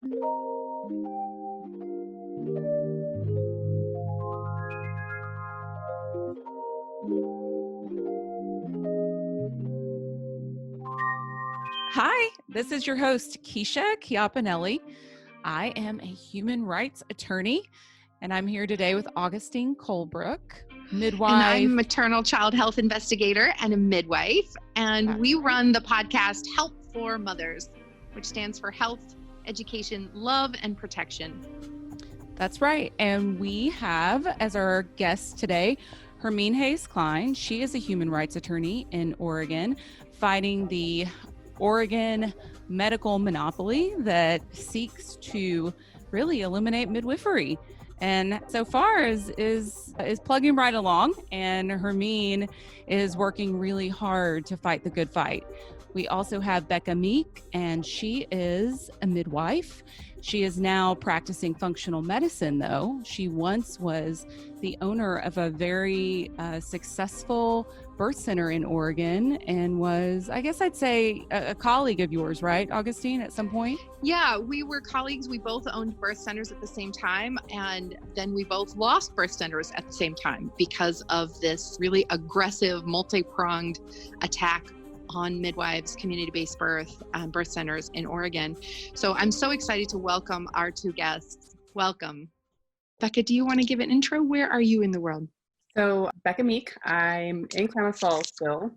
Hi, this is your host, Kesha Chiappinelli. I am a human rights attorney, and I'm here today with Augustine Colebrook, midwife. And I'm a maternal child health investigator and a midwife. And we run the podcast Help for Mothers, which stands for Health, Education, Love, and Protection. That's right. And we have as our guest today, Hermine Hayes-Kline. She is a human rights attorney in Oregon, fighting the Oregon medical monopoly that seeks to really eliminate midwifery. And so far is plugging right along, and Hermine is working really hard to fight the good fight. We also have Becca Meek, and she is a midwife. She is now practicing functional medicine, though. She once was the owner of a very successful birth center in Oregon and was, I guess I'd say, a colleague of yours, right, Augustine, at some point? Yeah, we were colleagues. We both owned birth centers at the same time, and then we both lost birth centers at the same time because of this really aggressive, multi-pronged attack on midwives, community-based birth centers in Oregon. So I'm so excited to welcome our two guests. Welcome. Becca, do you want to give an intro? Where are you in the world? So Becca Meek, I'm in Klamath Falls still.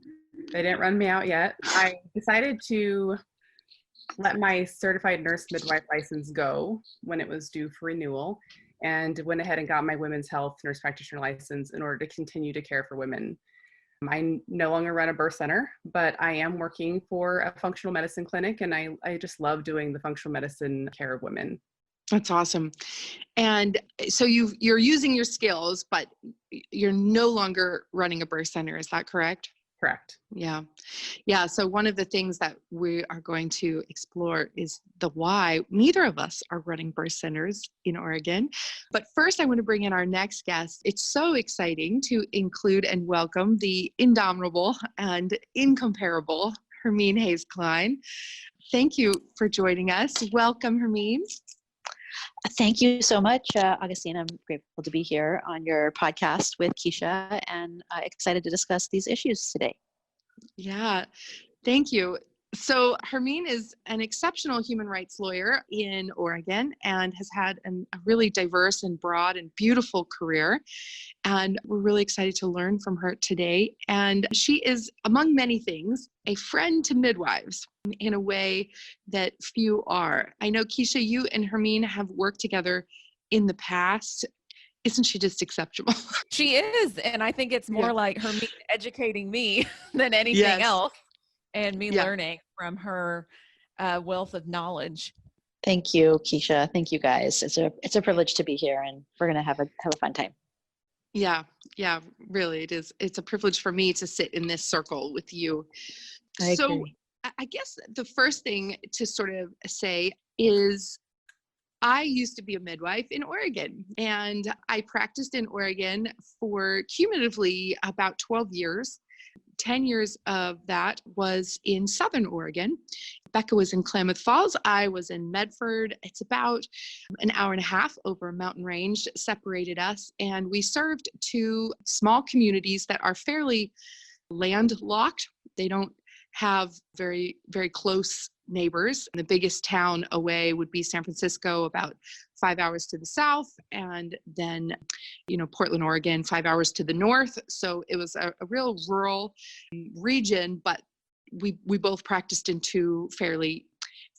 They didn't run me out yet. I decided to let my certified nurse midwife license go when it was due for renewal, and went ahead and got my women's health nurse practitioner license in order to continue to care for women. I no longer run a birth center, but I am working for a functional medicine clinic, and I just love doing the functional medicine care of women. That's awesome. And so you're using your skills, but you're no longer running a birth center. Is that correct? Correct. Yeah. Yeah. So one of the things that we are going to explore is the why neither of us are running birth centers in Oregon. But first, I want to bring in our next guest. It's so exciting to include and welcome the indomitable and incomparable Hermine Hayes-Kline. Thank you for joining us. Welcome, Hermine. Thank you so much, Augustine. I'm grateful to be here on your podcast with Kesha, and excited to discuss these issues today. Yeah, thank you. So Hermine is an exceptional human rights lawyer in Oregon and has had a really diverse and broad and beautiful career. And we're really excited to learn from her today. And she is, among many things, a friend to midwives in a way that few are. I know, Kesha, you and Hermine have worked together in the past. Isn't she just exceptional? She is. And I think it's more like Hermine educating me than anything else, and me learning from her wealth of knowledge. Thank you, Kesha. Thank you, guys. It's a privilege to be here, and we're going to have a fun time. Yeah, really, it is. It's a privilege for me to sit in this circle with you. So I guess the first thing to sort of say is I used to be a midwife in Oregon, and I practiced in Oregon for cumulatively about 12 years. 10 years of that was in Southern Oregon. Becca was in Klamath Falls. I was in Medford. It's about an hour and a half over a mountain range separated us. And we served two small communities that are fairly landlocked. They don't have very, very close neighbors. The biggest town away would be San Francisco, about 5 hours to the south, and then, Portland, Oregon, 5 hours to the north. So it was a real rural region, but we both practiced in two fairly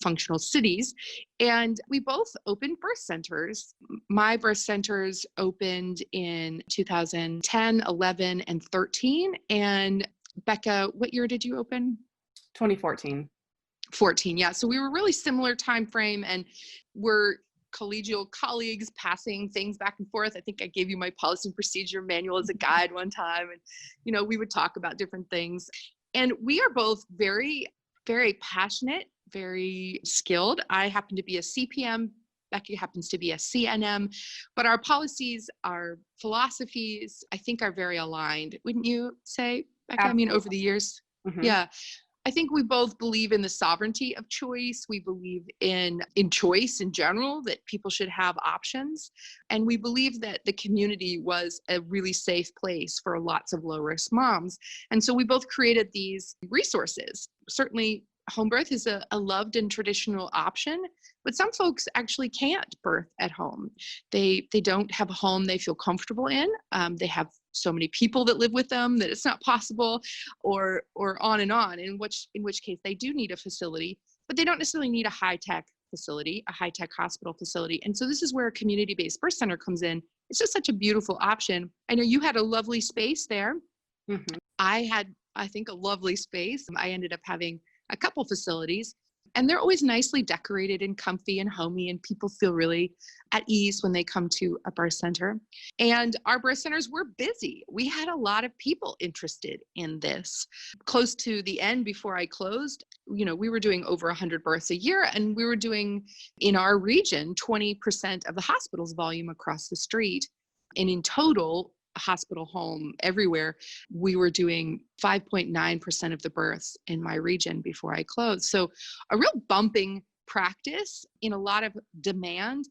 functional cities, and we both opened birth centers. My birth centers opened in 2010, 11, and 13. And Becca, what year did you open? 2014. 14, yeah. So we were really similar time frame, and we're collegial colleagues passing things back and forth. I think I gave you my policy and procedure manual as a guide one time, and we would talk about different things. And we are both very, very passionate, very skilled. I happen to be a CPM. Becca happens to be a CNM, but our policies, our philosophies, I think are very aligned. Wouldn't you say, Becca? Absolutely. I mean, over the years. Mm-hmm. Yeah. I think we both believe in the sovereignty of choice. We believe in choice in general, that people should have options. And we believe that the community was a really safe place for lots of low-risk moms. And so we both created these resources. Certainly, home birth is a loved and traditional option, but some folks actually can't birth at home. They don't have a home they feel comfortable in. They have so many people that live with them that it's not possible, or on and on, in which case they do need a facility, but they don't necessarily need a high-tech facility, a high-tech hospital facility. And so this is where a community-based birth center comes in. It's just such a beautiful option. I know you had a lovely space there. Mm-hmm. I had, I think, a lovely space. I ended up having a couple facilities, and they're always nicely decorated and comfy and homey, and people feel really at ease when they come to a birth center. And our birth centers were busy. We had a lot of people interested in this. Close to the end, before I closed, we were doing over 100 births a year, and we were doing, in our region, 20% of the hospital's volume across the street. And in total, hospital, home, everywhere, we were doing 5.9% of the births in my region before I closed. So a real bumping practice in a lot of demand.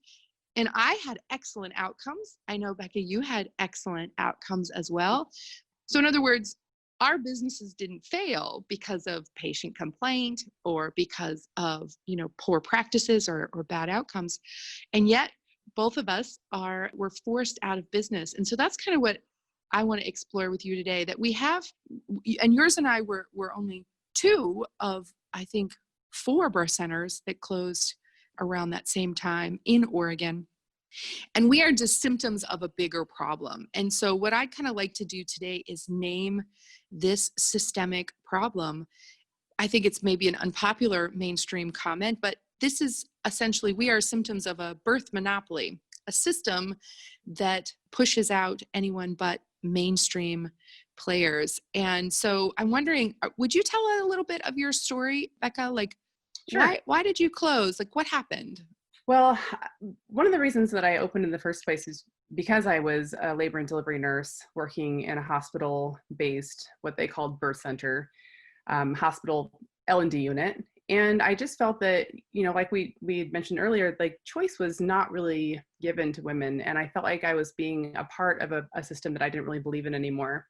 And I had excellent outcomes. I know, Becca, you had excellent outcomes as well. So in other words, our businesses didn't fail because of patient complaint or because of, poor practices or bad outcomes. And yet both of us were forced out of business. And so that's kind of what I want to explore with you today, that we have, and yours and I were only 2 of, I think, 4 birth centers that closed around that same time in Oregon. And we are just symptoms of a bigger problem. And so what I'd kind of like to do today is name this systemic problem. I think it's maybe an unpopular mainstream comment, but this is essentially, we are symptoms of a birth monopoly, a system that pushes out anyone but mainstream players. And so I'm wondering, would you tell a little bit of your story, Becca? Like, Sure. why did you close? Like, what happened? Well, one of the reasons that I opened in the first place is because I was a labor and delivery nurse working in a hospital-based, what they called birth center, hospital L&D unit. And I just felt that, like we had mentioned earlier, like choice was not really given to women. And I felt like I was being a part of a system that I didn't really believe in anymore.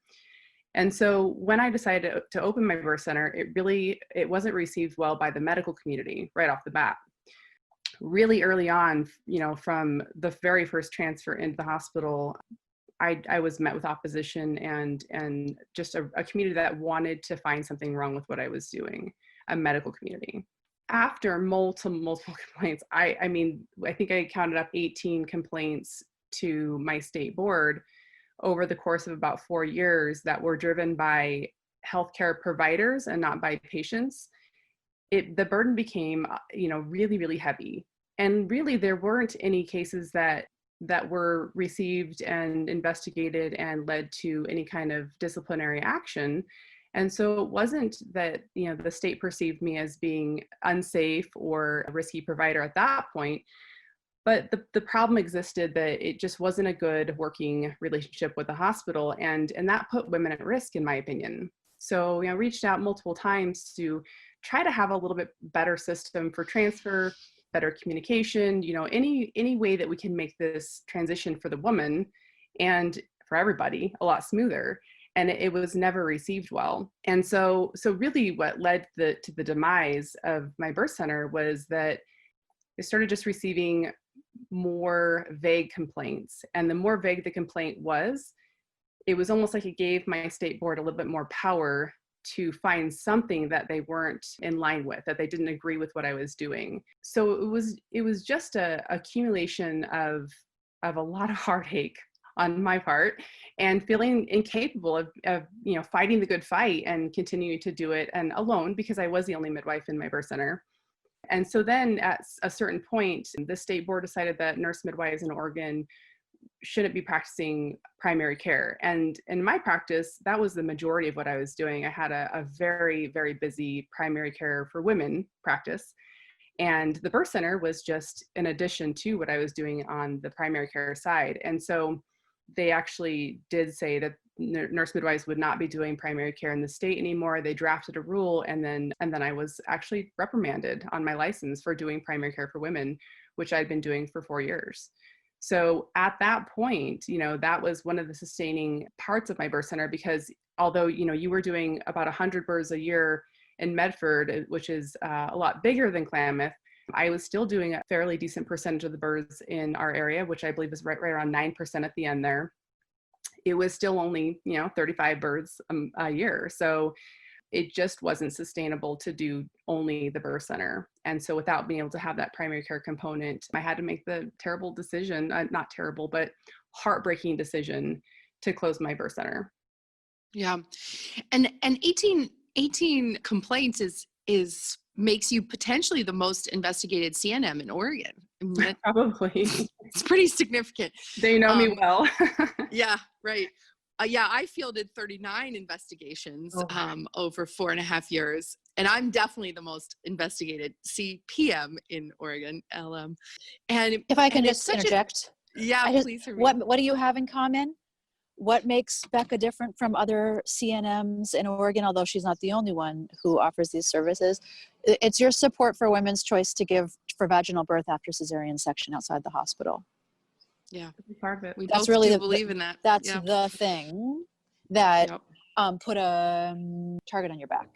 And so when I decided to open my birth center, it wasn't received well by the medical community right off the bat. Really early on, from the very first transfer into the hospital, I was met with opposition and just a community that wanted to find something wrong with what I was doing, a medical community. After multiple complaints, I think I counted up 18 complaints to my state board over the course of about 4 years that were driven by healthcare providers and not by patients. The burden became, really, really heavy. And really, there weren't any cases that were received and investigated and led to any kind of disciplinary action. And so it wasn't that, the state perceived me as being unsafe or a risky provider at that point, but the problem existed that it just wasn't a good working relationship with the hospital, and that put women at risk, in my opinion. So, I reached out multiple times to try to have a little bit better system for transfer, better communication, any way that we can make this transition for the woman and for everybody a lot smoother. And it was never received well. And so really what led to the demise of my birth center was that I started just receiving more vague complaints. And the more vague the complaint was, it was almost like it gave my state board a little bit more power to find something that they weren't in line with, that they didn't agree with what I was doing. So it was just a accumulation of a lot of heartache on my part and feeling incapable of fighting the good fight and continuing to do it and alone, because I was the only midwife in my birth center. And so then at a certain point, the state board decided that nurse midwives in Oregon shouldn't be practicing primary care. And in my practice, that was the majority of what I was doing. I had a very, very busy primary care for women practice. And the birth center was just an addition to what I was doing on the primary care side. And so they actually did say that nurse midwives would not be doing primary care in the state anymore. They drafted a rule, and then I was actually reprimanded on my license for doing primary care for women, which I'd been doing for 4 years. So at that point, that was one of the sustaining parts of my birth center, because although, you were doing about 100 births a year in Medford, which is a lot bigger than Klamath, I was still doing a fairly decent percentage of the births in our area, which I believe is right around 9% at the end there. It was still only, 35 births a year. So it just wasn't sustainable to do only the birth center. And so without being able to have that primary care component, I had to make the terrible decision, not terrible, but heartbreaking decision to close my birth center. Yeah. And 18 complaints is makes you potentially the most investigated CNM in Oregon. I mean, Probably. It's pretty significant. They know me well. Yeah, right. I fielded 39 investigations over 4.5 years, and I'm definitely the most investigated CPM in Oregon, LM. And if I can just interject, please. What do you have in common? What makes Becca different from other CNMs in Oregon, although she's not the only one who offers these services? It's your support for women's choice to give for vaginal birth after cesarean section outside the hospital. Yeah, part of it. We that's both really believe in that. That's the thing that put a target on your back.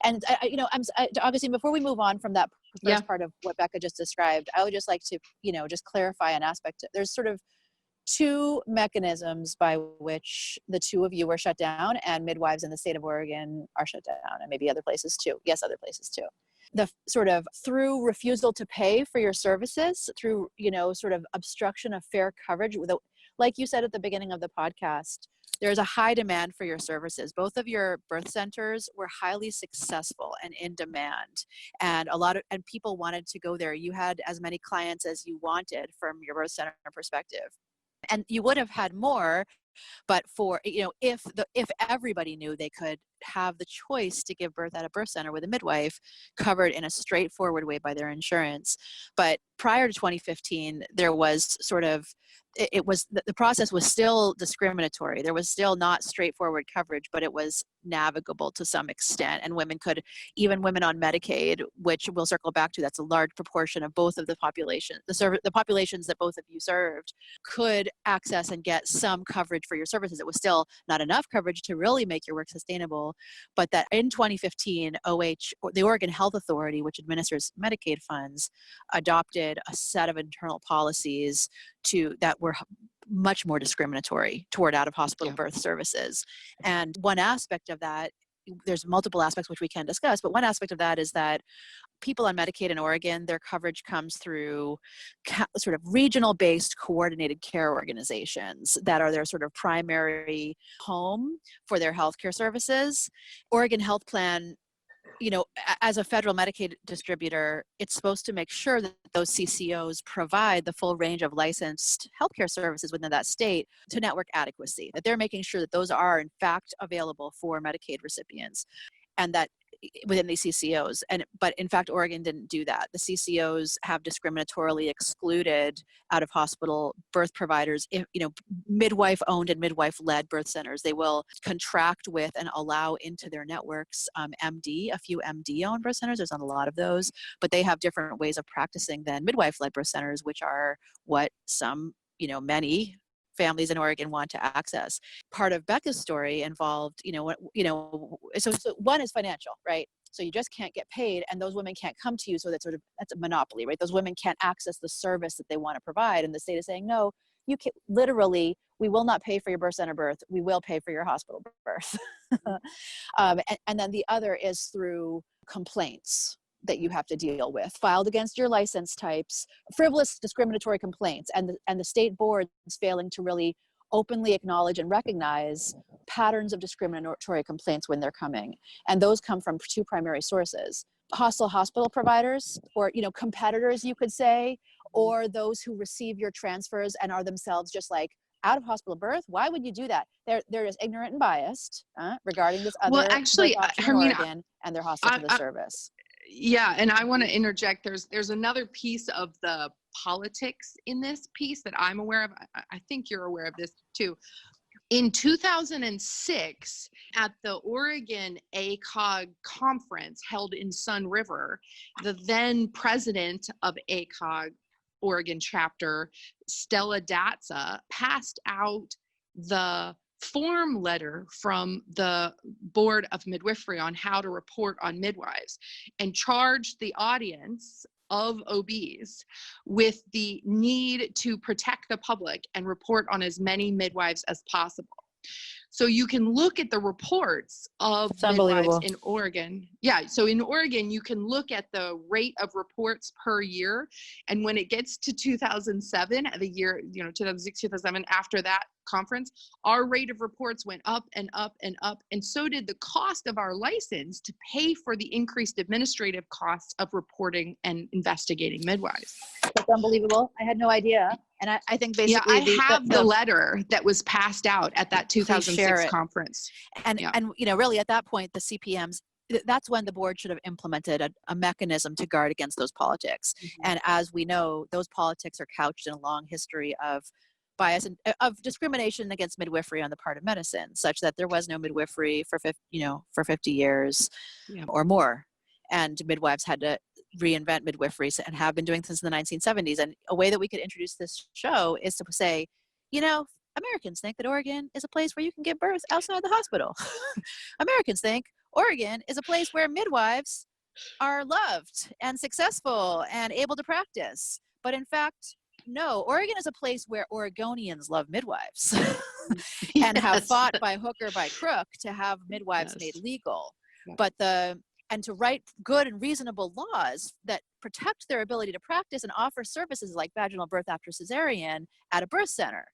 And Augustine, before we move on from that first part of what Becca just described, I would just like to just clarify an aspect. There's sort of two mechanisms by which the two of you were shut down, and midwives in the state of Oregon are shut down, and maybe other places too. Yes, other places too. The sort of through refusal to pay for your services, through, sort of obstruction of fair coverage. Like you said at the beginning of the podcast, there's a high demand for your services. Both of your birth centers were highly successful and in demand, and and people wanted to go there. You had as many clients as you wanted from your birth center perspective. And you would have had more, but for, if everybody knew they could have the choice to give birth at a birth center with a midwife covered in a straightforward way by their insurance. But prior to 2015, there was sort of, the process was still discriminatory. There was still not straightforward coverage, but it was navigable to some extent. And even women on Medicaid, which we'll circle back to, that's a large proportion of both of the population, the populations that both of you served, could access and get some coverage for your services. It was still not enough coverage to really make your work sustainable, but that in 2015, the Oregon Health Authority, which administers Medicaid funds, adopted a set of internal policies that were much more discriminatory toward out-of-hospital birth services. And one aspect of that, there's multiple aspects which we can discuss, but one aspect of that is that people on Medicaid in Oregon, their coverage comes through sort of regional-based coordinated care organizations that are their sort of primary home for their healthcare services. Oregon Health Plan, as a federal Medicaid distributor, it's supposed to make sure that those CCOs provide the full range of licensed healthcare services within that state to network adequacy, that they're making sure that those are in fact available for Medicaid recipients, and that within these CCOs. But in fact, Oregon didn't do that. The CCOs have discriminatorily excluded out-of-hospital birth providers. Midwife-owned and midwife-led birth centers, they will contract with and allow into their networks a few MD-owned birth centers. There's not a lot of those, but they have different ways of practicing than midwife-led birth centers, which are what many families in Oregon want to access. Part of Becca's story involved, so one is financial, right? So you just can't get paid, and those women can't come to you. So that's a monopoly, right? Those women can't access the service that they want to provide. And the state is saying, no, you can literally, we will not pay for your birth center birth. We will pay for your hospital birth. And then the other is through complaints that you have to deal with, filed against your license types, frivolous discriminatory complaints, and the state board is failing to really openly acknowledge and recognize patterns of discriminatory complaints when they're coming. And those come from two primary sources: hostile hospital providers, or competitors, you could say, or those who receive your transfers and are themselves just like, out of hospital birth? Why would you do that? They're just ignorant and biased regarding this other actually, Hermine, Oregon, and they're hostile to the service. Yeah, and I want to interject. There's another piece of the politics in this piece that I'm aware of. I think you're aware of this too. In 2006, at the Oregon ACOG conference held in Sun River, the then president of ACOG Oregon chapter, Stella Datza, passed out the form letter from the Board of Midwifery on how to report on midwives, and charged the audience of OBs with the need to protect the public and report on as many midwives as possible. So you can look at the reports of midwives in Oregon. Yeah, so in Oregon, you can look at the rate of reports per year. And when it gets to 2007, the year, 2006, 2007, after that conference, our rate of reports went up and up and up. And so did the cost of our license to pay for the increased administrative costs of reporting and investigating midwives. That's unbelievable. I had no idea. And I think basically, I have the letter that was passed out at that 2006 conference. And really at that point, the CPMs, that's when the board should have implemented a mechanism to guard against those politics. Mm-hmm. And as we know, those politics are couched in a long history of bias and of discrimination against midwifery on the part of medicine, such that there was no midwifery for 50 years or more. And midwives had to reinvent midwifery and have been doing this since the 1970s. And a way that we could introduce this show is to say, Americans think that Oregon is a place where you can give birth outside the hospital. Americans think Oregon is a place where midwives are loved and successful and able to practice. But in fact, no, Oregon is a place where Oregonians love midwives and have fought by hook or by crook to have midwives made legal. But and to write good and reasonable laws that protect their ability to practice and offer services like vaginal birth after cesarean at a birth center.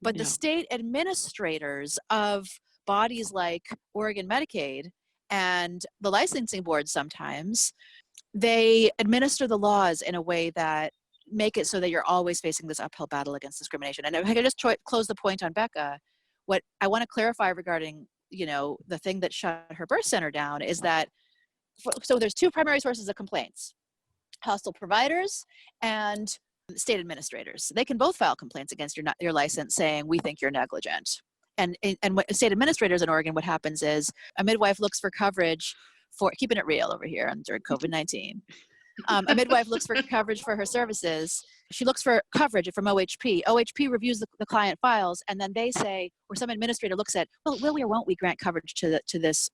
But the state administrators of bodies like Oregon Medicaid and the licensing board sometimes, they administer the laws in a way that make it so that you're always facing this uphill battle against discrimination. And if I could just close the point on Becca, what I want to clarify regarding, the thing that shut her birth center down is that so there's two primary sources of complaints: hospital providers and state administrators. They can both file complaints against your license saying, we think you're negligent. And what state administrators in Oregon, what happens is a midwife looks for coverage for, keeping it real over here during COVID-19. A midwife looks for coverage for her services. She looks for coverage from OHP. OHP reviews the client files, and then they say, or some administrator looks at, well, will we or won't we grant coverage to this,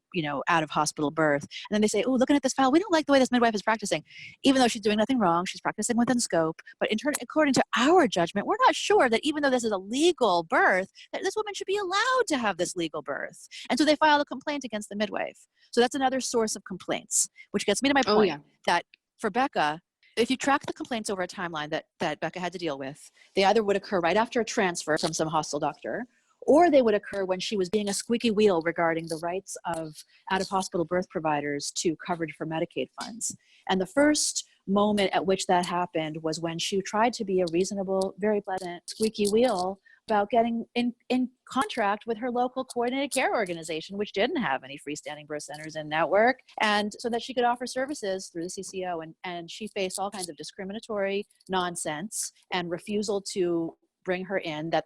out of hospital birth? And then they say, oh, looking at this file, we don't like the way this midwife is practicing, even though she's doing nothing wrong. She's practicing within scope. But according to our judgment, we're not sure that even though this is a legal birth, that this woman should be allowed to have this legal birth. And so they file a complaint against the midwife. So that's another source of complaints, which gets me to my point that for Becca, if you track the complaints over a timeline that Becca had to deal with, they either would occur right after a transfer from some hostile doctor, or they would occur when she was being a squeaky wheel regarding the rights of out-of-hospital birth providers to coverage for Medicaid funds. And the first moment at which that happened was when she tried to be a reasonable, very pleasant squeaky wheel about getting in contract with her local coordinated care organization, which didn't have any freestanding birth centers in network, and so that she could offer services through the CCO. And she faced all kinds of discriminatory nonsense and refusal to bring her in. But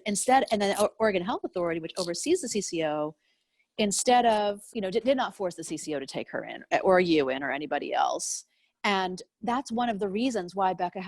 instead, and then Oregon Health Authority, which oversees the CCO, instead of, did not force the CCO to take her in, or you in, or anybody else. And that's one of the reasons why Becca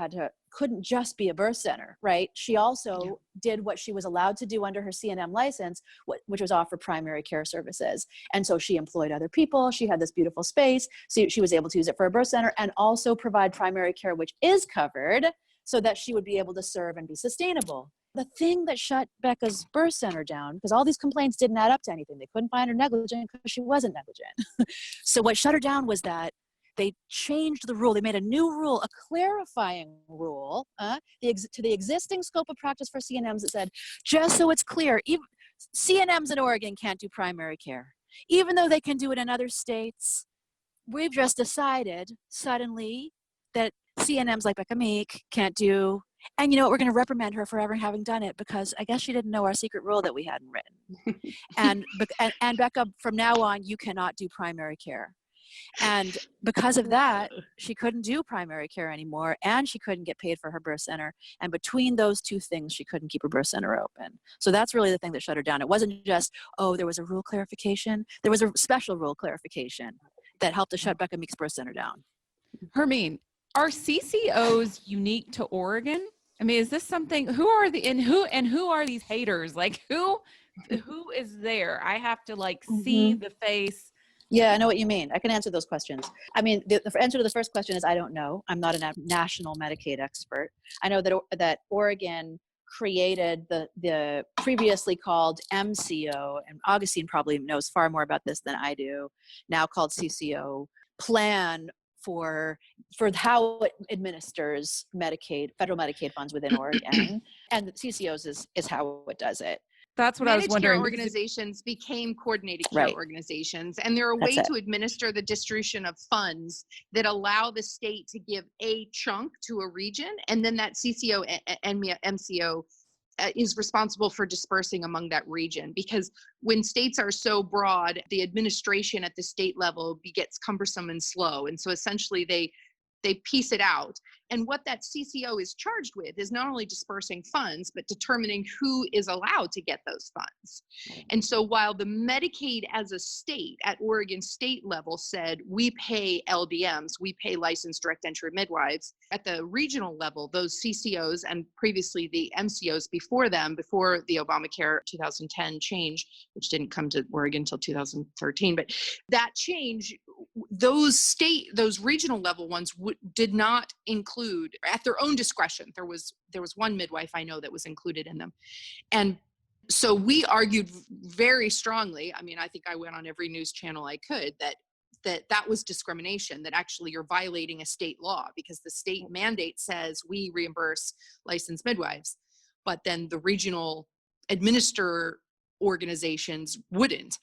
couldn't just be a birth center, right? She also did what she was allowed to do under her CNM license, which was offer primary care services. And so she employed other people. She had this beautiful space. So she was able to use it for a birth center and also provide primary care, which is covered, so that she would be able to serve and be sustainable. The thing that shut Becca's birth center down, because all these complaints didn't add up to anything. They couldn't find her negligent because she wasn't negligent. So what shut her down was that they changed the rule. They made a new rule, a clarifying rule to the existing scope of practice for CNMs that said, just so it's clear, even CNMs in Oregon can't do primary care. Even though they can do it in other states, we've just decided suddenly that CNMs like Becca Meek can't do, and you know what, we're going to reprimand her for ever having done it because I guess she didn't know our secret rule that we hadn't written. and Becca, from now on, you cannot do primary care. And because of that, she couldn't do primary care anymore, and she couldn't get paid for her birth center. And between those two things, she couldn't keep her birth center open. So that's really the thing that shut her down. It wasn't just, oh, there was a rule clarification. There was a special rule clarification that helped to shut Becca Meek's birth center down. Hermine, are CCOs unique to Oregon? I mean, is this something, who are these haters? Like who is there? I have to like see the face. Yeah, I know what you mean. I can answer those questions. I mean, the answer to the first question is I don't know. I'm not a national Medicaid expert. I know that Oregon created the previously called MCO, and Augustine probably knows far more about this than I do, now called CCO, plan for how it administers Medicaid, federal Medicaid funds within Oregon. And the CCOs is how it does it. That's what I was wondering. Managed care organizations became coordinated care organizations, and they're a way to administer the distribution of funds that allow the state to give a chunk to a region, and then that CCO and MCO is responsible for dispersing among that region. Because when states are so broad, the administration at the state level gets cumbersome and slow, and so essentially they piece it out. And what that CCO is charged with is not only dispersing funds, but determining who is allowed to get those funds. And so while the Medicaid as a state at Oregon state level said, we pay LDMs, we pay licensed direct entry midwives, at the regional level, those CCOs and previously the MCOs before them, before the Obamacare 2010 change, which didn't come to Oregon until 2013, but that change, those regional level ones did not include, at their own discretion. There was one midwife I know that was included in them. And so we argued very strongly, I mean, I think I went on every news channel I could, that was discrimination, that actually you're violating a state law because the state mandate says we reimburse licensed midwives, but then the regional administrator organizations wouldn't,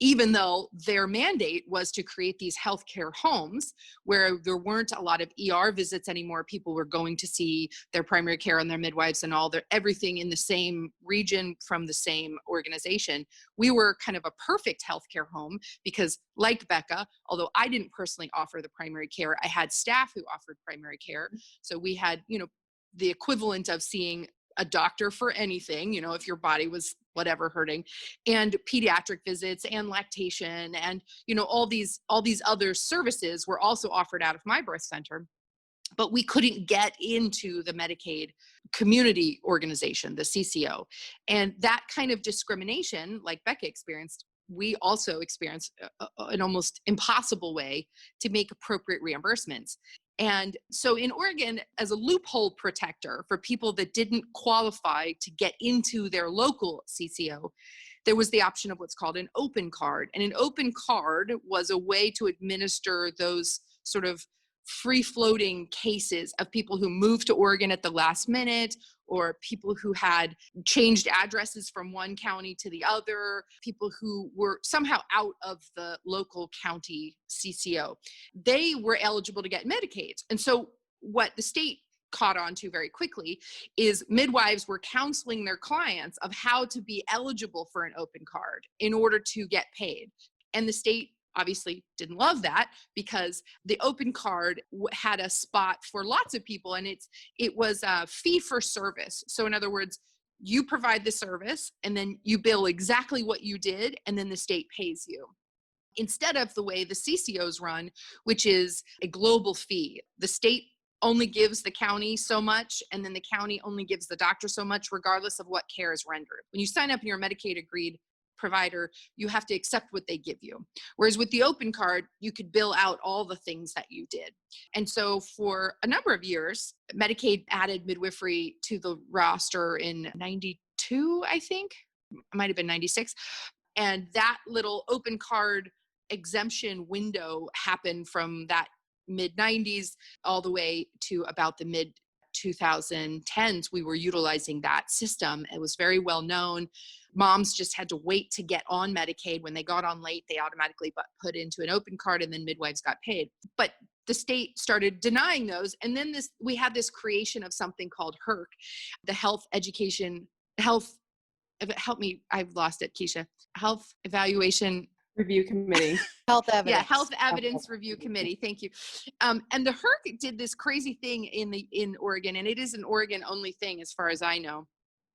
even though their mandate was to create these healthcare homes where there weren't a lot of ER visits anymore. People were going to see their primary care and their midwives and everything in the same region from the same organization. We were kind of a perfect healthcare home because, like Becca, although I didn't personally offer the primary care, I had staff who offered primary care. So we had, the equivalent of seeing a doctor for anything, if your body was whatever hurting, and pediatric visits and lactation and, all these other services were also offered out of my birth center. But we couldn't get into the Medicaid community organization, the CCO. And that kind of discrimination, like Becca experienced, we also experienced an almost impossible way to make appropriate reimbursements. And so in Oregon, as a loophole protector for people that didn't qualify to get into their local CCO, there was the option of what's called an open card. And an open card was a way to administer those sort of free-floating cases of people who moved to Oregon at the last minute, or people who had changed addresses from one county to the other, people who were somehow out of the local county CCO. They were eligible to get Medicaid. And so what the state caught on to very quickly is midwives were counseling their clients of how to be eligible for an open card in order to get paid. And the state obviously didn't love that because the open card had a spot for lots of people, and it was a fee for service. So in other words, you provide the service and then you bill exactly what you did, and then the state pays you. Instead of the way the CCOs run, which is a global fee. The state only gives the county so much, and then the county only gives the doctor so much, regardless of what care is rendered. When you sign up and you're a Medicaid agreed provider, you have to accept what they give you. Whereas with the open card, you could bill out all the things that you did. And so for a number of years, Medicaid added midwifery to the roster in 92, I think. It might have been 96. And that little open card exemption window happened from that mid 90s all the way to about the mid 2010s. We were utilizing that system. It was very well known. Moms just had to wait to get on Medicaid. When they got on late, they automatically put into an open card, and then midwives got paid. But the state started denying those. And then we had this creation of something called HERC, the help me, I've lost it, Kesha. Health Evaluation Review Committee. Health evidence. Yeah, Health Evidence Review Committee. Thank you. And the HERC did this crazy thing in Oregon, and it is an Oregon only thing as far as I know.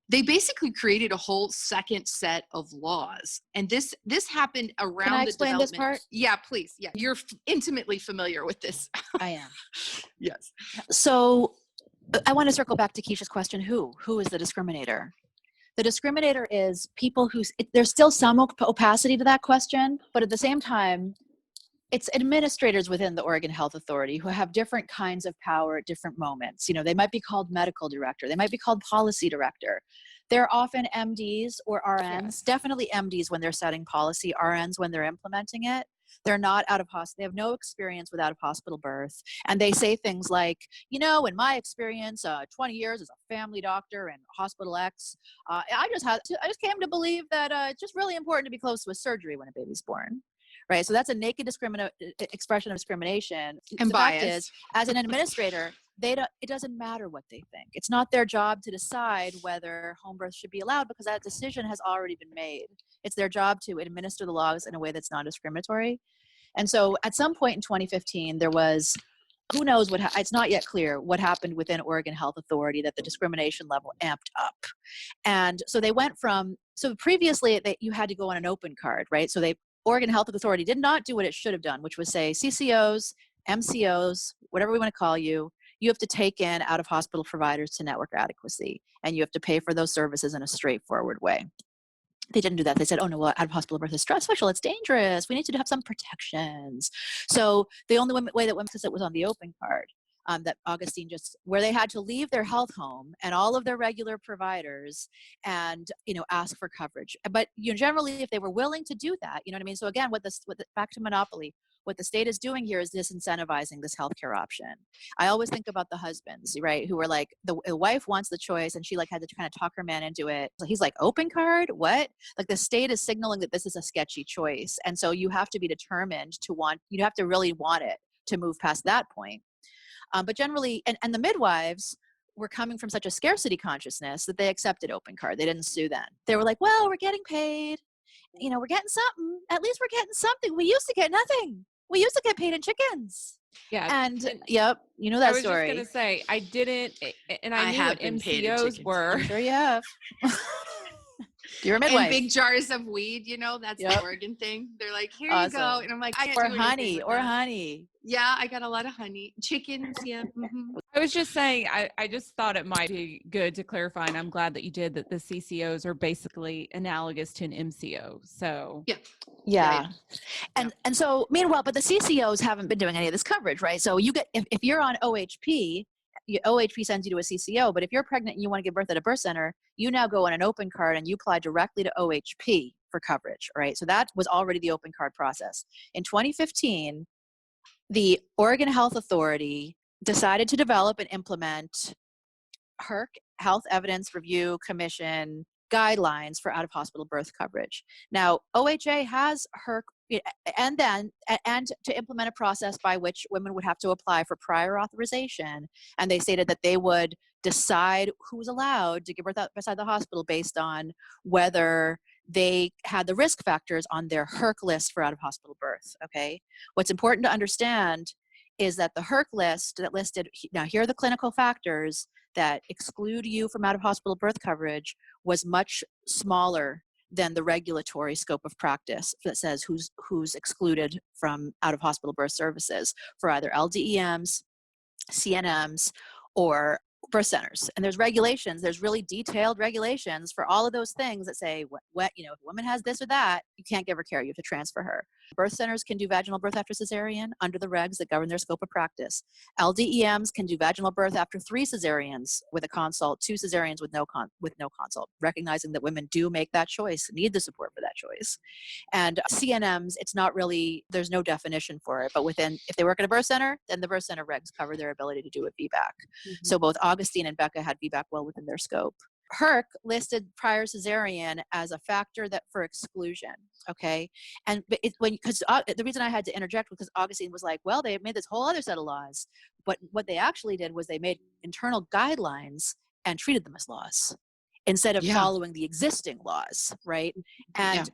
They basically created a whole second set of laws, and this happened around Can I the explain development. this part? Yeah, please. Yeah, you're intimately familiar with this. I am. Yes. So I want to circle back to Kesha's question. Who is the discriminator? The discriminator is people there's still some opacity to that question, but at the same time, it's administrators within the Oregon Health Authority who have different kinds of power at different moments. You know, they might be called medical director. They might be called policy director. They're often MDs or RNs, Yes. definitely MDs when they're setting policy, RNs when they're implementing it. They're not out of hospital. They have no experience with out of hospital birth. And they say things like, you know, in my experience, 20 years as a family doctor in hospital X, I just came to believe that it's just really important to be close to a surgery when a baby's born. Right. So that's a naked expression of discrimination. And the fact bias. is, as an administrator, it doesn't matter what they think. It's not their job to decide whether home birth should be allowed because that decision has already been made. It's their job to administer the laws in a way that's non-discriminatory. And so at some point in 2015, there was, who knows what, it's not yet clear what happened within Oregon Health Authority that the discrimination level amped up. And so they went from, so previously you had to go on an open card, right? So Oregon Health Authority did not do what it should have done, which was say CCOs, MCOs, whatever we want to call you, you have to take in out-of-hospital providers to network adequacy, and you have to pay for those services in a straightforward way. They didn't do that. They said, oh no, well, out-of-hospital birth is stressful, it's dangerous, we need to have some protections. So the only way that women, because it was on the open card, that Augustine where they had to leave their health home and all of their regular providers and, you know, ask for coverage. But, you know, generally if they were willing to do that, you know what I mean? So again, back to monopoly, what the state is doing here is disincentivizing this healthcare option. I always think about the husbands, right? Who are like, the wife wants the choice and she like had to kind of talk her man into it. So he's like, open card, what? Like the state is signaling that this is a sketchy choice. And so you have to be determined you have to really want it to move past that point. But generally, and the midwives were coming from such a scarcity consciousness that they accepted open card. They didn't sue then. They were like, well, we're getting paid. You know, we're getting something. At least we're getting something. We used to get nothing. We used to get paid in chickens. Yeah. And yep, you know that story. I was just going to say, I didn't, and I knew what MCOs were. I'm sure you have. You're a midwife. And big jars of weed, you know, that's the Oregon thing. They're like, here you go. And I'm like, I or honey. Yeah, I got a lot of honey. Chickens, yeah. Mm-hmm. I was just saying, I just thought it might be good to clarify, and I'm glad that you did, that the CCOs are basically analogous to an MCO. So yeah. And so meanwhile, but the CCOs haven't been doing any of this coverage, right? So you get, if you're on OHP, OHP sends you to a CCO, but if you're pregnant and you want to give birth at a birth center, you now go on an open card and you apply directly to OHP for coverage, right? So that was already the open card process. In 2015, the Oregon Health Authority decided to develop and implement HERC, Health Evidence Review Commission, guidelines for out-of-hospital birth coverage. Now, OHA has HERC, and to implement a process by which women would have to apply for prior authorization, and they stated that they would decide who was allowed to give birth outside the hospital based on whether they had the risk factors on their HERC list for out-of-hospital birth, okay? What's important to understand is that the HERC list that listed, now here are the clinical factors that exclude you from out-of-hospital birth coverage, was much smaller than the regulatory scope of practice that says who's excluded from out-of-hospital birth services for either LDEMs, CNMs, or birth centers. And there's regulations, there's really detailed regulations for all of those things that say, you know, if a woman has this or that, you can't give her care, you have to transfer her. Birth centers can do vaginal birth after cesarean under the regs that govern their scope of practice. LDEMs can do vaginal birth after 3 cesareans with a consult, 2 cesareans with no consult, recognizing that women do make that choice, need the support for that choice. And CNMs, it's not really, there's no definition for it, but if they work at a birth center, then the birth center regs cover their ability to do a VBAC. Mm-hmm. So both Augustine and Becca had VBAC well within their scope. HERC listed prior cesarean as a factor for exclusion, okay? And the reason I had to interject was because Augustine was like, well, they made this whole other set of laws, but what they actually did was they made internal guidelines and treated them as laws. instead of Yeah. following the existing laws, right? And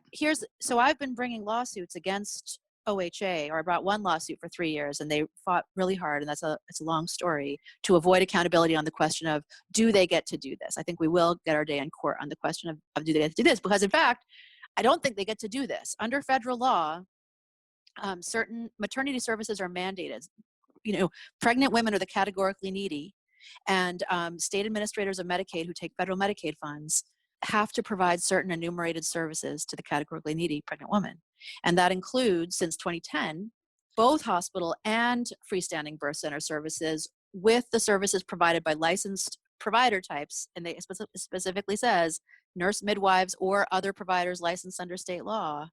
so I've been bringing lawsuits against OHA, or I brought one lawsuit for 3 years, and they fought really hard, and it's a long story, to avoid accountability on the question of, do they get to do this? I think we will get our day in court on the question of do they get to do this? Because in fact, I don't think they get to do this. Under federal law, certain maternity services are mandated. Pregnant women are the categorically needy, and state administrators of Medicaid who take federal Medicaid funds have to provide certain enumerated services to the categorically needy pregnant woman. And that includes, since 2010, both hospital and freestanding birth center services, with the services provided by licensed provider types, and they specifically says nurse midwives or other providers licensed under state law,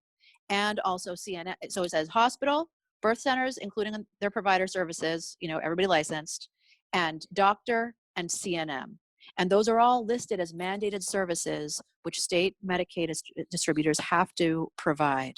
and also CNM. So it says hospital, birth centers, including their provider services, everybody licensed, and doctor and CNM. And those are all listed as mandated services which state Medicaid distributors have to provide.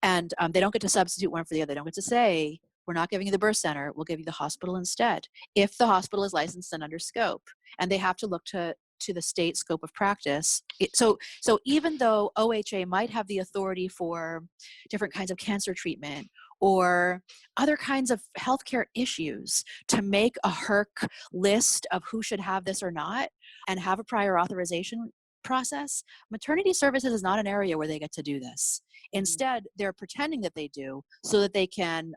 And they don't get to substitute one for the other. They don't get to say, we're not giving you the birth center, we'll give you the hospital instead, if the hospital is licensed and under scope. And they have to look to the state scope of practice. So even though OHA might have the authority for different kinds of cancer treatment or other kinds of healthcare issues to make a HERC list of who should have this or not and have a prior authorization process, maternity services is not an area where they get to do this. Instead, they're pretending that they do so that they can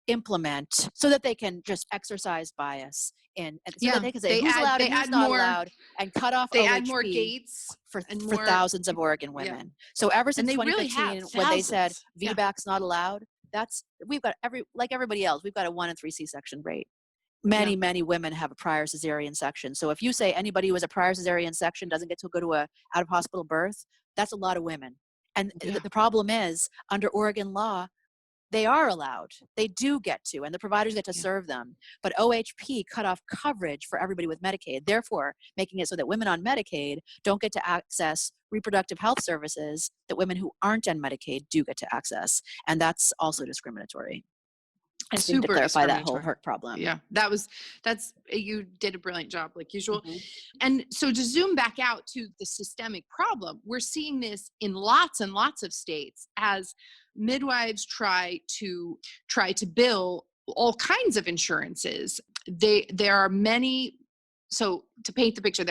implement, so that they can just exercise bias and so that they can say who's allowed and who's not allowed, and cut off they OHP add more gates for thousands of Oregon women. So ever since 2015, when they said VBAC's not allowed, we've got like everybody else, we've got a 1 in 3 C-section rate. Many women have a prior cesarean section. So if you say anybody who has a prior cesarean section doesn't get to go to a out of hospital birth, that's a lot of women. And the problem is, under Oregon law, they are allowed. They do get to, and the providers get to serve them. But OHP cut off coverage for everybody with Medicaid, therefore making it so that women on Medicaid don't get to access reproductive health services that women who aren't on Medicaid do get to access. And that's also discriminatory. I just need to clarify that whole HERC problem. Yeah, you did a brilliant job, like usual. And so to zoom back out to the systemic problem, we're seeing this in lots and lots of states as midwives try to bill all kinds of insurances. There are many. So to paint the picture,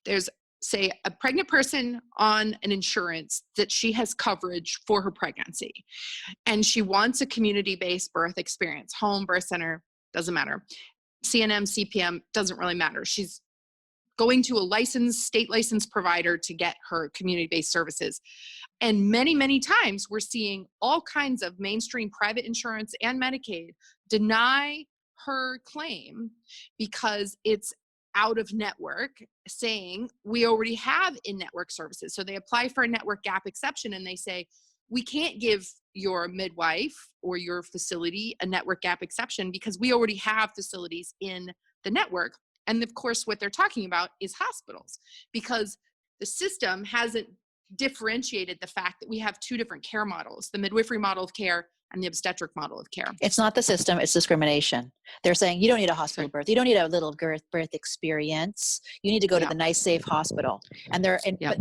there's, say, a pregnant person on an insurance that she has coverage for her pregnancy, and she wants a community-based birth experience, home, birth center, doesn't matter. CNM, CPM, doesn't really matter. She's going to a state licensed provider to get her community-based services. And many times we're seeing all kinds of mainstream private insurance and Medicaid deny her claim because it's out of network, saying we already have in-network services. So they apply for a network gap exception and they say, we can't give your midwife or your facility a network gap exception because we already have facilities in the network. And of course, what they're talking about is hospitals, because the system hasn't differentiated the fact that we have two different care models, the midwifery model of care and the obstetric model of care. It's not the system, it's discrimination. They're saying you don't need a hospital birth. You don't need a little birth experience. You need to go to the nice, safe hospital. And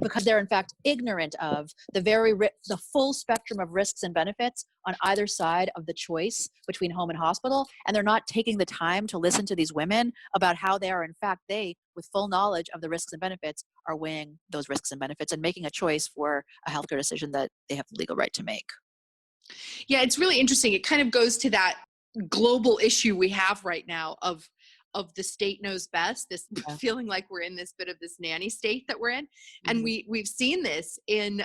because they're in fact ignorant of the full spectrum of risks and benefits on either side of the choice between home and hospital. And they're not taking the time to listen to these women about how they are, in fact, with full knowledge of the risks and benefits, are weighing those risks and benefits and making a choice for a healthcare decision that they have the legal right to make. Yeah, it's really interesting. It kind of goes to that global issue we have right now of the state knows best, this feeling like we're in this bit of this nanny state that we're in. And we've seen this in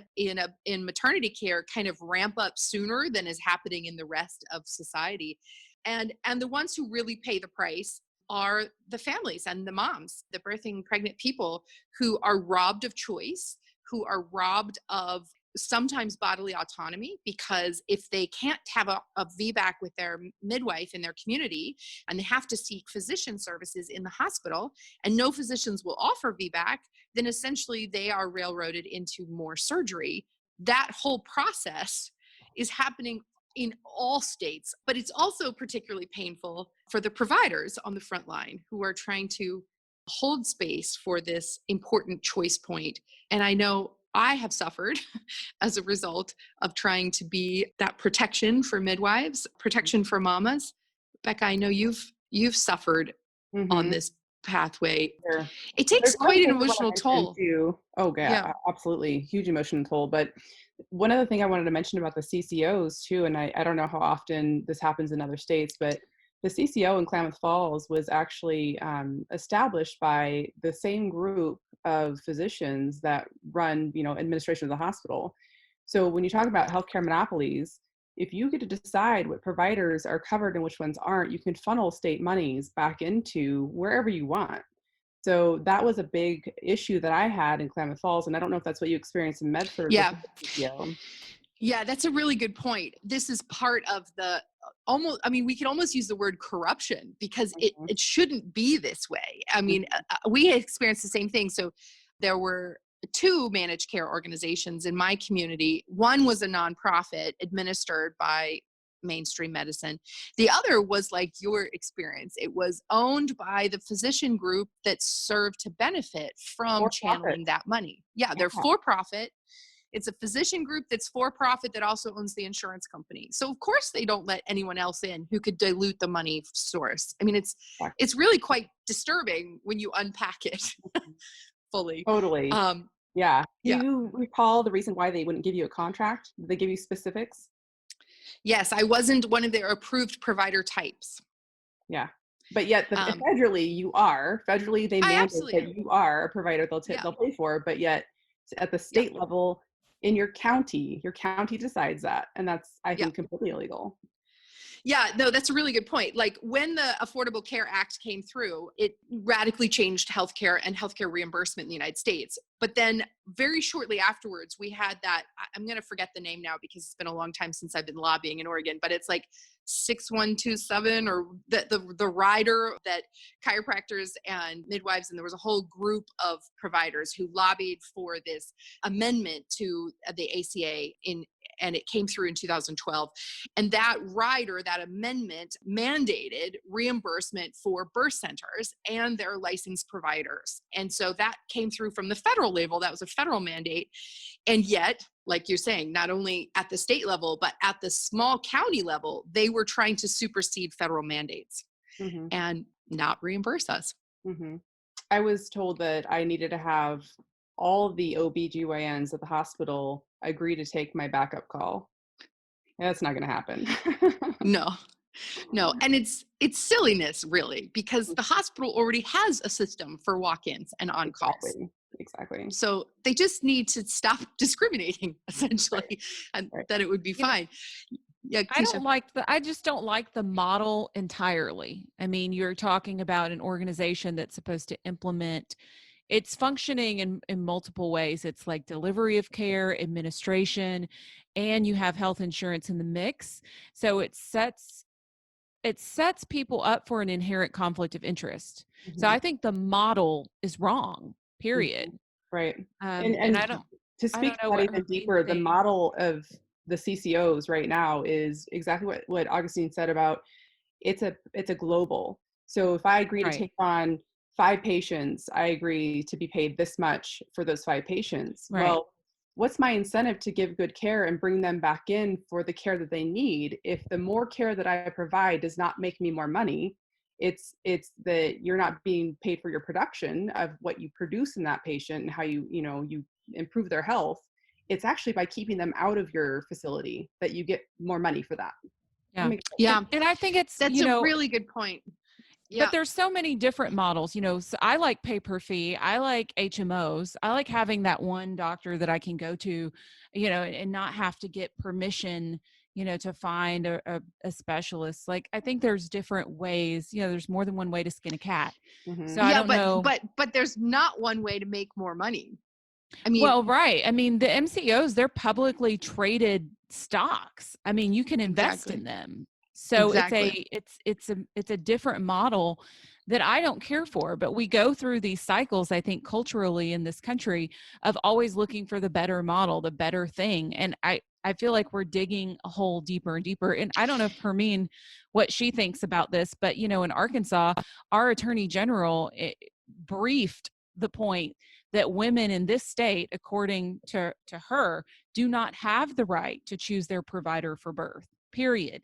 maternity care kind of ramp up sooner than is happening in the rest of society. And the ones who really pay the price are the families and the moms, the birthing pregnant people who are robbed of choice, who are robbed of sometimes bodily autonomy, because if they can't have a VBAC with their midwife in their community and they have to seek physician services in the hospital and no physicians will offer VBAC, then essentially they are railroaded into more surgery. That whole process is happening in all states, but it's also particularly painful for the providers on the front line who are trying to hold space for this important choice point. And I know I have suffered as a result of trying to be that protection for midwives, protection for mamas. Becca, I know you've suffered on this pathway. Sure. It takes quite an emotional toll. Oh, yeah, absolutely. Huge emotional toll. But one other thing I wanted to mention about the CCOs too, and I don't know how often this happens in other states, but the CCO in Klamath Falls was actually established by the same group of physicians that run, administration of the hospital. So when you talk about healthcare monopolies, if you get to decide what providers are covered and which ones aren't, you can funnel state monies back into wherever you want. So that was a big issue that I had in Klamath Falls, and I don't know if that's what you experienced in Medford. Yeah. CCO. Yeah, that's a really good point. This is part of the we could almost use the word corruption, because it shouldn't be this way. I mean, we experienced the same thing. So there were 2 managed care organizations in my community. One was a nonprofit administered by mainstream medicine. The other was like your experience. It was owned by the physician group that served to benefit from channeling that money. Yeah, they're for profit. It's a physician group that's for profit that also owns the insurance company. So of course they don't let anyone else in who could dilute the money source. I mean, it's really quite disturbing when you unpack it fully. Totally. Yeah. Do you recall the reason why they wouldn't give you a contract? Did they give you specifics? Yes, I wasn't one of their approved provider types. But yet federally you are. Federally they mandate that you are a provider they'll pay for, but yet at the state level in your county decides that. And that's, I think, completely illegal. Yeah, no, that's a really good point. Like when the Affordable Care Act came through, it radically changed healthcare and healthcare reimbursement in the United States. But then very shortly afterwards, we had that, I'm going to forget the name now because it's been a long time since I've been lobbying in Oregon, but it's like 6127 or the rider that chiropractors and midwives, and there was a whole group of providers who lobbied for this amendment to the ACA and it came through in 2012. And that rider, that amendment mandated reimbursement for birth centers and their licensed providers. And so that came through from the federal level. That was a federal mandate. And yet, like you're saying, not only at the state level, but at the small county level, they were trying to supersede federal mandates and not reimburse us. I was told that I needed to have all of the OBGYNs at the hospital agree to take my backup call. That's not going to happen. No. And it's silliness, really, because the hospital already has a system for walk-ins and on-calls. Exactly. So they just need to stop discriminating, essentially, and then it would be fine. Yeah, I just don't like the model entirely. I mean, you're talking about an organization that's supposed to implement. It's functioning in multiple ways. It's like delivery of care, administration, and you have health insurance in the mix. So it sets people up for an inherent conflict of interest. So I think the model is wrong, period. Right. And I don't, to speak about even deeper, the model of the CCOs right now is exactly what Augustine said about it's a global. So if I agree to take on 5 patients, I agree to be paid this much for those 5 patients. Right. Well, what's my incentive to give good care and bring them back in for the care that they need? If the more care that I provide does not make me more money, it's that you're not being paid for your production of what you produce in that patient and how you improve their health. It's actually by keeping them out of your facility that you get more money for that. Yeah. And I think that's a really good point. Yeah. But there's so many different models, so I like pay per fee. I like HMOs. I like having that one doctor that I can go to, and not have to get permission, to find a specialist. Like, I think there's different ways, there's more than one way to skin a cat. So I don't know. But there's not one way to make more money. I mean, well, right. I mean, the MCOs, they're publicly traded stocks. I mean, you can invest in them. So it's a different model that I don't care for, but we go through these cycles, I think, culturally in this country of always looking for the better model, the better thing. And I feel like we're digging a hole deeper and deeper. And I don't know if Hermine, what she thinks about this, but in Arkansas, our attorney general briefed the point that women in this state, according to her, do not have the right to choose their provider for birth, period.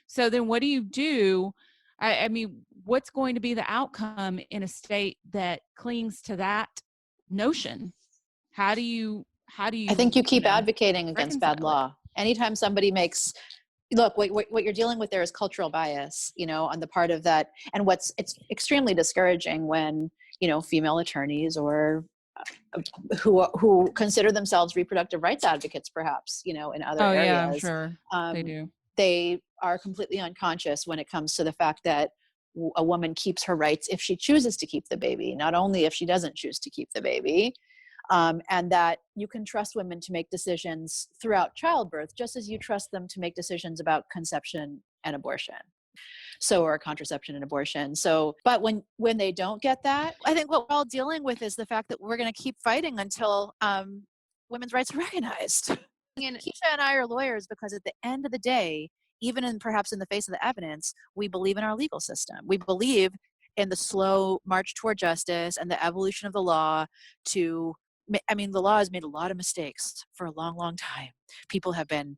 So then what do you do? I mean, what's going to be the outcome in a state that clings to that notion? How do you I think you keep advocating against bad reconcile law. Anytime somebody makes, look, what you're dealing with there is cultural bias, on the part of that. And it's extremely discouraging when, female attorneys or who consider themselves reproductive rights advocates, perhaps, in other areas. Yeah, I'm sure they do. They are completely unconscious when it comes to the fact that a woman keeps her rights if she chooses to keep the baby, not only if she doesn't choose to keep the baby. And that you can trust women to make decisions throughout childbirth, just as you trust them to make decisions about conception and abortion. Or contraception and abortion. But when they don't get that, I think what we're all dealing with is the fact that we're going to keep fighting until women's rights are recognized. And Kesha and I are lawyers because at the end of the day, even perhaps in the face of the evidence, we believe in our legal system. We believe in the slow march toward justice and the evolution of the law the law has made a lot of mistakes for a long, long time. People have been,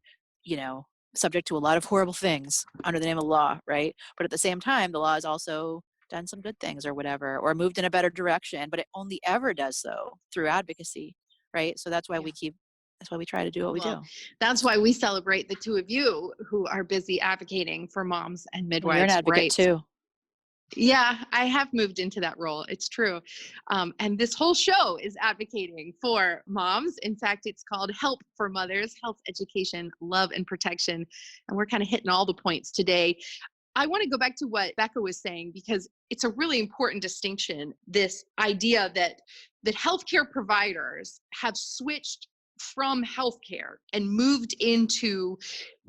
subject to a lot of horrible things under the name of law, right? But at the same time, the law has also done some good things or whatever, or moved in a better direction, but it only ever does so through advocacy, right? So that's why that's why we try to do what we do. That's why we celebrate the two of you who are busy advocating for moms and midwives. You're an advocate too. Yeah, I have moved into that role. It's true. And this whole show is advocating for moms. In fact, it's called Help for Mothers, Health, Education, Love, and Protection. And we're kind of hitting all the points today. I want to go back to what Becca was saying, because it's a really important distinction, this idea that healthcare providers have switched from healthcare and moved into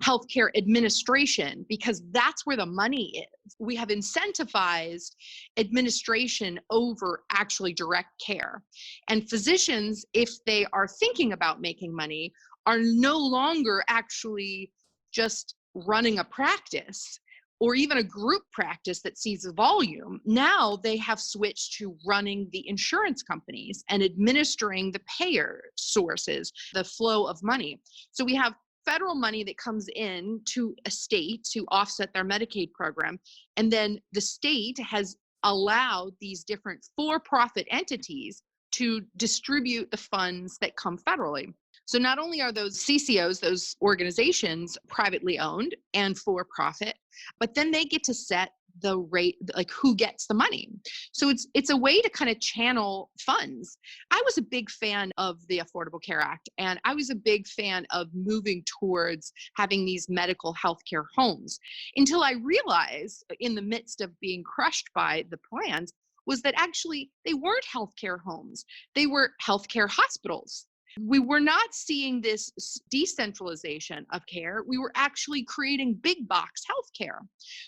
healthcare administration because that's where the money is. We have incentivized administration over actually direct care. And physicians, if they are thinking about making money, are no longer actually just running a practice or even a group practice that sees volume. Now they have switched to running the insurance companies and administering the payer sources, the flow of money. So we have federal money that comes in to a state to offset their Medicaid program. And then the state has allowed these different for-profit entities to distribute the funds that come federally. So not only are those CCOs, those organizations, privately owned and for profit, but then they get to set the rate, like who gets the money. So it's a way to kind of channel funds. I was a big fan of the Affordable Care Act, and I was a big fan of moving towards having these medical healthcare homes, until I realized in the midst of being crushed by the plans was that actually they weren't healthcare homes. They were healthcare hospitals. We were not seeing this decentralization of care. We were actually creating big box healthcare.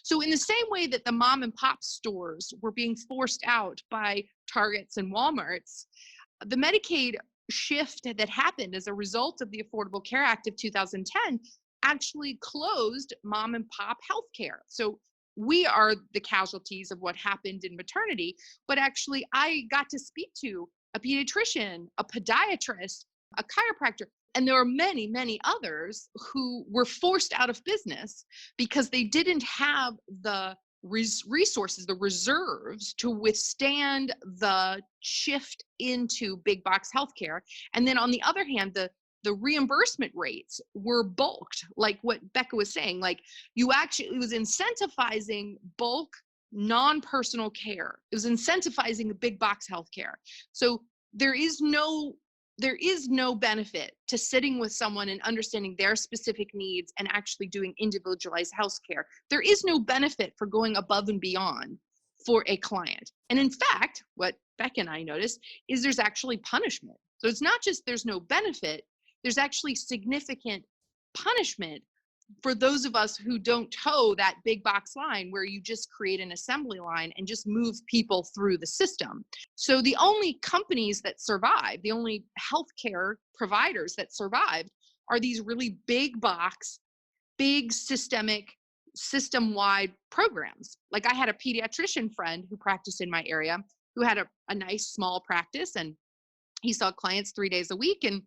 So in the same way that the mom and pop stores were being forced out by Targets and Walmarts, the Medicaid shift that happened as a result of the Affordable Care Act of 2010 actually closed mom and pop healthcare. So we are the casualties of what happened in maternity, but actually I got to speak to a pediatrician, a podiatrist, a chiropractor, and there are many, many others who were forced out of business because they didn't have the resources, the reserves to withstand the shift into big box healthcare. And then on the other hand, the reimbursement rates were bulked, like what Becca was saying, like it was incentivizing bulk non-personal care. It was incentivizing the big box healthcare. So there is no benefit to sitting with someone and understanding their specific needs and actually doing individualized healthcare. There is no benefit for going above and beyond for a client. And in fact, what Becca and I noticed is there's actually punishment. So it's not just there's no benefit, there's actually significant punishment for those of us who don't toe that big box line where you just create an assembly line and just move people through the system. So the only companies that survive, the only healthcare providers that survived are these really big box, big systemic, system-wide programs. Like I had a pediatrician friend who practiced in my area who had a nice small practice, and he saw clients 3 days a week, and,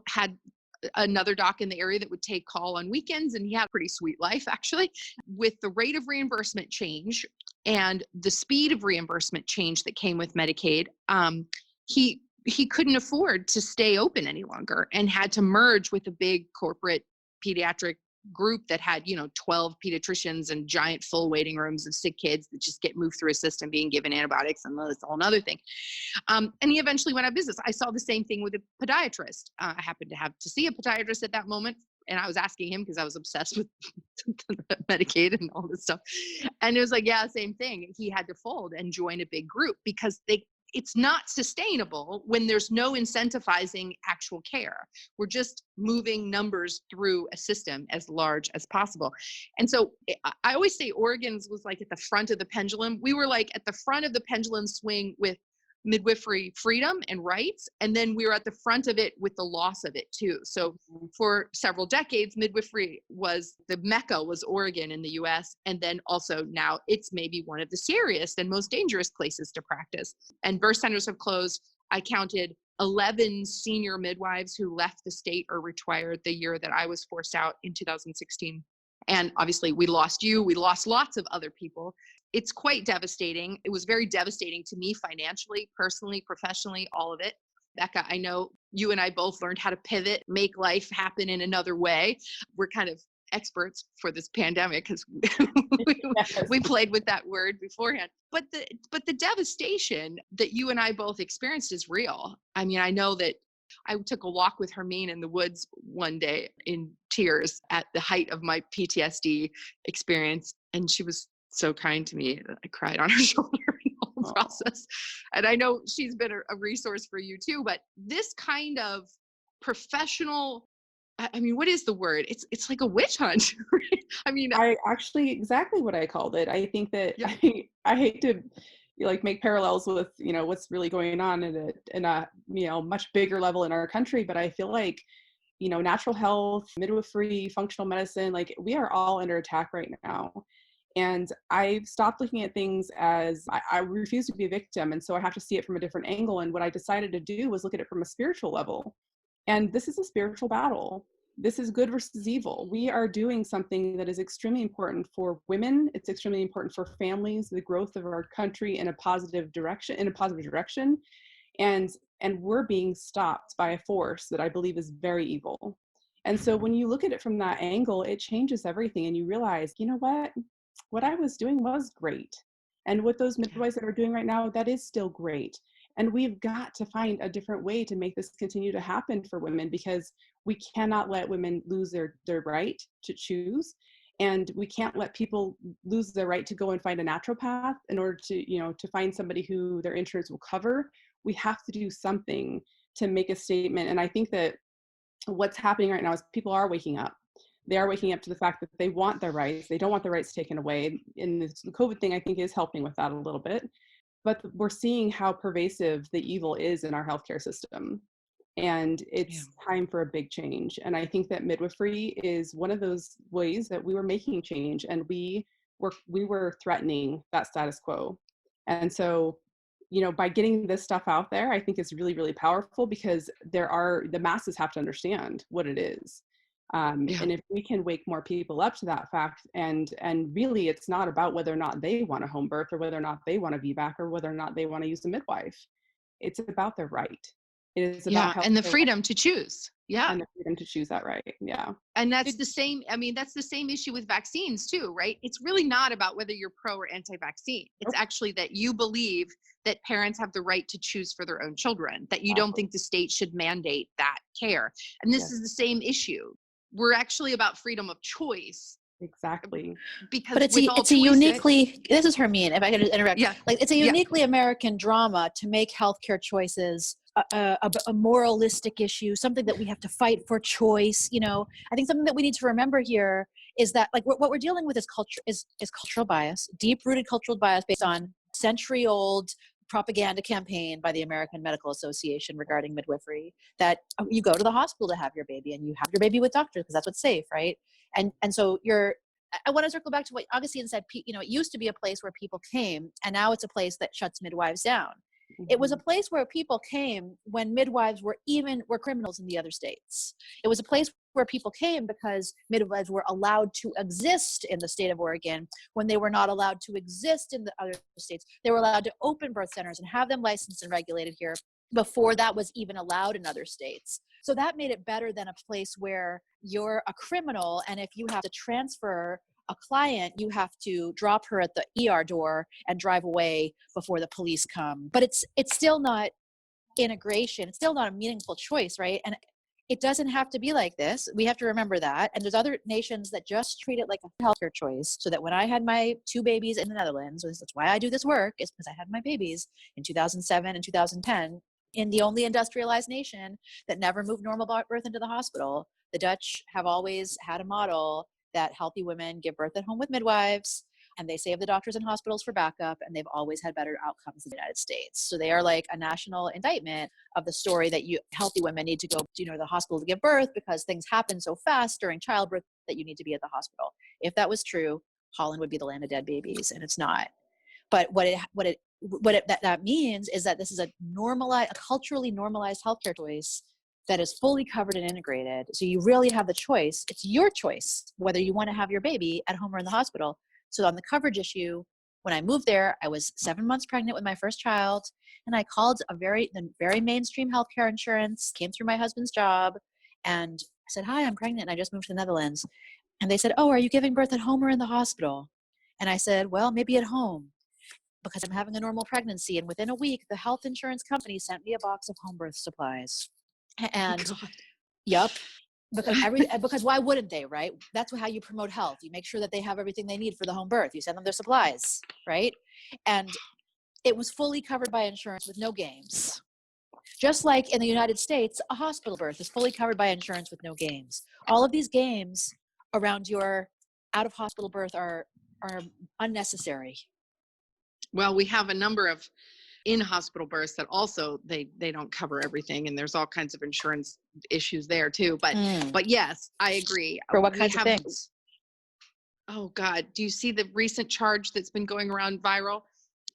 had another doc in the area that would take call on weekends. And he had a pretty sweet life, actually. With the rate of reimbursement change and the speed of reimbursement change that came with Medicaid, he couldn't afford to stay open any longer and had to merge with a big corporate pediatric group that had 12 pediatricians and giant full waiting rooms of sick kids that just get moved through a system being given antibiotics, and that's a whole other thing. And he eventually went out of business. I saw the same thing with a podiatrist. I happened to have to see a podiatrist at that moment, and I was asking him because I was obsessed with Medicaid and all this stuff, and it was like, yeah, same thing. He had to fold and join a big group because it's not sustainable when there's no incentivizing actual care. We're just moving numbers through a system as large as possible. And so I always say Oregon's was like at the front of the pendulum. We were like at the front of the pendulum swing with midwifery freedom and rights, and then we were at the front of it with the loss of it too. So for several decades, midwifery was the mecca, was Oregon in the US, and then also now it's maybe one of the scariest and most dangerous places to practice. And birth centers have closed. I counted 11 senior midwives who left the state or retired the year that I was forced out in 2016. And obviously we lost you, we lost lots of other people. It's quite devastating. It was very devastating to me financially, personally, professionally, all of it. Becca, I know you and I both learned how to pivot, make life happen in another way. We're kind of experts for this pandemic because we played with that word beforehand. But the devastation that you and I both experienced is real. I mean, I know that I took a walk with Hermine in the woods one day in tears at the height of my PTSD experience, and she was so kind to me that I cried on her shoulder in the whole process. And I know she's been a resource for you too, but this kind of professional, I mean, what is the word? It's like a witch hunt. Right? I mean, I actually, exactly what I called it. I think that I hate to make parallels with, what's really going on in a much bigger level in our country. But I feel like, natural health, midwifery, functional medicine, we are all under attack right now. And I've stopped looking at things as I refuse to be a victim. And so I have to see it from a different angle. And what I decided to do was look at it from a spiritual level. And this is a spiritual battle. This is good versus evil. We are doing something that is extremely important for women. It's extremely important for families, the growth of our country in a positive direction. And we're being stopped by a force that I believe is very evil. And so when you look at it from that angle, it changes everything. And you realize, what I was doing was great. And what those midwives that are doing right now, that is still great. And we've got to find a different way to make this continue to happen for women, because we cannot let women lose their right to choose. And we can't let people lose their right to go and find a naturopath in order to, to find somebody who their insurance will cover. We have to do something to make a statement. And I think that what's happening right now is people are waking up. They are waking up to the fact that they want their rights. They don't want their rights taken away. And the COVID thing, I think, is helping with that a little bit. But we're seeing how pervasive the evil is in our healthcare system. And it's time for a big change. And I think that midwifery is one of those ways that we were making change, and we were threatening that status quo. And so, by getting this stuff out there, I think it's really, really powerful, because the masses have to understand what it is. And if we can wake more people up to that fact, and really it's not about whether or not they want a home birth, or whether or not they want a VBAC, or whether or not they want to use a midwife. It's about their right. It is about and the freedom to choose. And the freedom to choose that right. And that's the same, that's the same issue with vaccines too, right? It's really not about whether you're pro or anti-vaccine. It's actually that you believe that parents have the right to choose for their own children, that you don't think the state should mandate that care. And this is the same issue. We're actually about freedom of choice. Exactly. Because but it's a uniquely, this is Hermine, if I could interrupt. It's a uniquely American drama to make healthcare choices a moralistic issue, something that we have to fight for choice. I think something that we need to remember here is that what we're dealing with is cultural bias, deep-rooted cultural bias based on century-old propaganda campaign by the American Medical Association regarding midwifery, that you go to the hospital to have your baby, and you have your baby with doctors because that's what's safe, right? And so I want to circle back to what Augustine said. You know, it used to be a place where people came, and now it's a place that shuts midwives down. It was a place where people came when midwives were criminals in the other states. It was a place where people came because midwives were allowed to exist in the state of Oregon when they were not allowed to exist in the other states. They were allowed to open birth centers and have them licensed and regulated here before that was even allowed in other states. So that made it better than a place where you're a criminal, and if you have to transfer a client, you have to drop her at the ER door and drive away before the police come. But it's still not integration. It's still not a meaningful choice, right? And it doesn't have to be like this. We have to remember that. And there's other nations that just treat it like a healthcare choice. So that when I had my 2 babies in the Netherlands, that's why I do this work, is because I had my babies in 2007 and 2010 in the only industrialized nation that never moved normal birth into the hospital. The Dutch have always had a model that healthy women give birth at home with midwives, and they save the doctors and hospitals for backup, and they've always had better outcomes in the United States. So they are like a national indictment of the story that healthy women need to go to the hospital to give birth because things happen so fast during childbirth that you need to be at the hospital. If that was true, Holland would be the land of dead babies, and it's not. But that means is that this is a culturally normalized healthcare choice that is fully covered and integrated. So you really have the choice. It's your choice whether you want to have your baby at home or in the hospital. So on the coverage issue, when I moved there, I was 7 months pregnant with my first child, and I called the very mainstream healthcare insurance, came through my husband's job, and I said, "Hi, I'm pregnant, and I just moved to the Netherlands." And they said, "Oh, are you giving birth at home or in the hospital?" And I said, "Well, maybe at home, because I'm having a normal pregnancy." And within a week, the health insurance company sent me a box of home birth supplies. And yep, because why wouldn't they, right? That's how you promote health. You make sure that they have everything they need for the home birth. You send them their supplies, right? And it was fully covered by insurance with no games. Just like in the United States, a hospital birth is fully covered by insurance with no games. All of these games around your out-of-hospital birth are unnecessary. Well, we have a number of in-hospital births that also they don't cover everything, and there's all kinds of insurance issues there too. But yes, I agree. For what kinds of things? Oh God, do you see the recent charge that's been going around viral?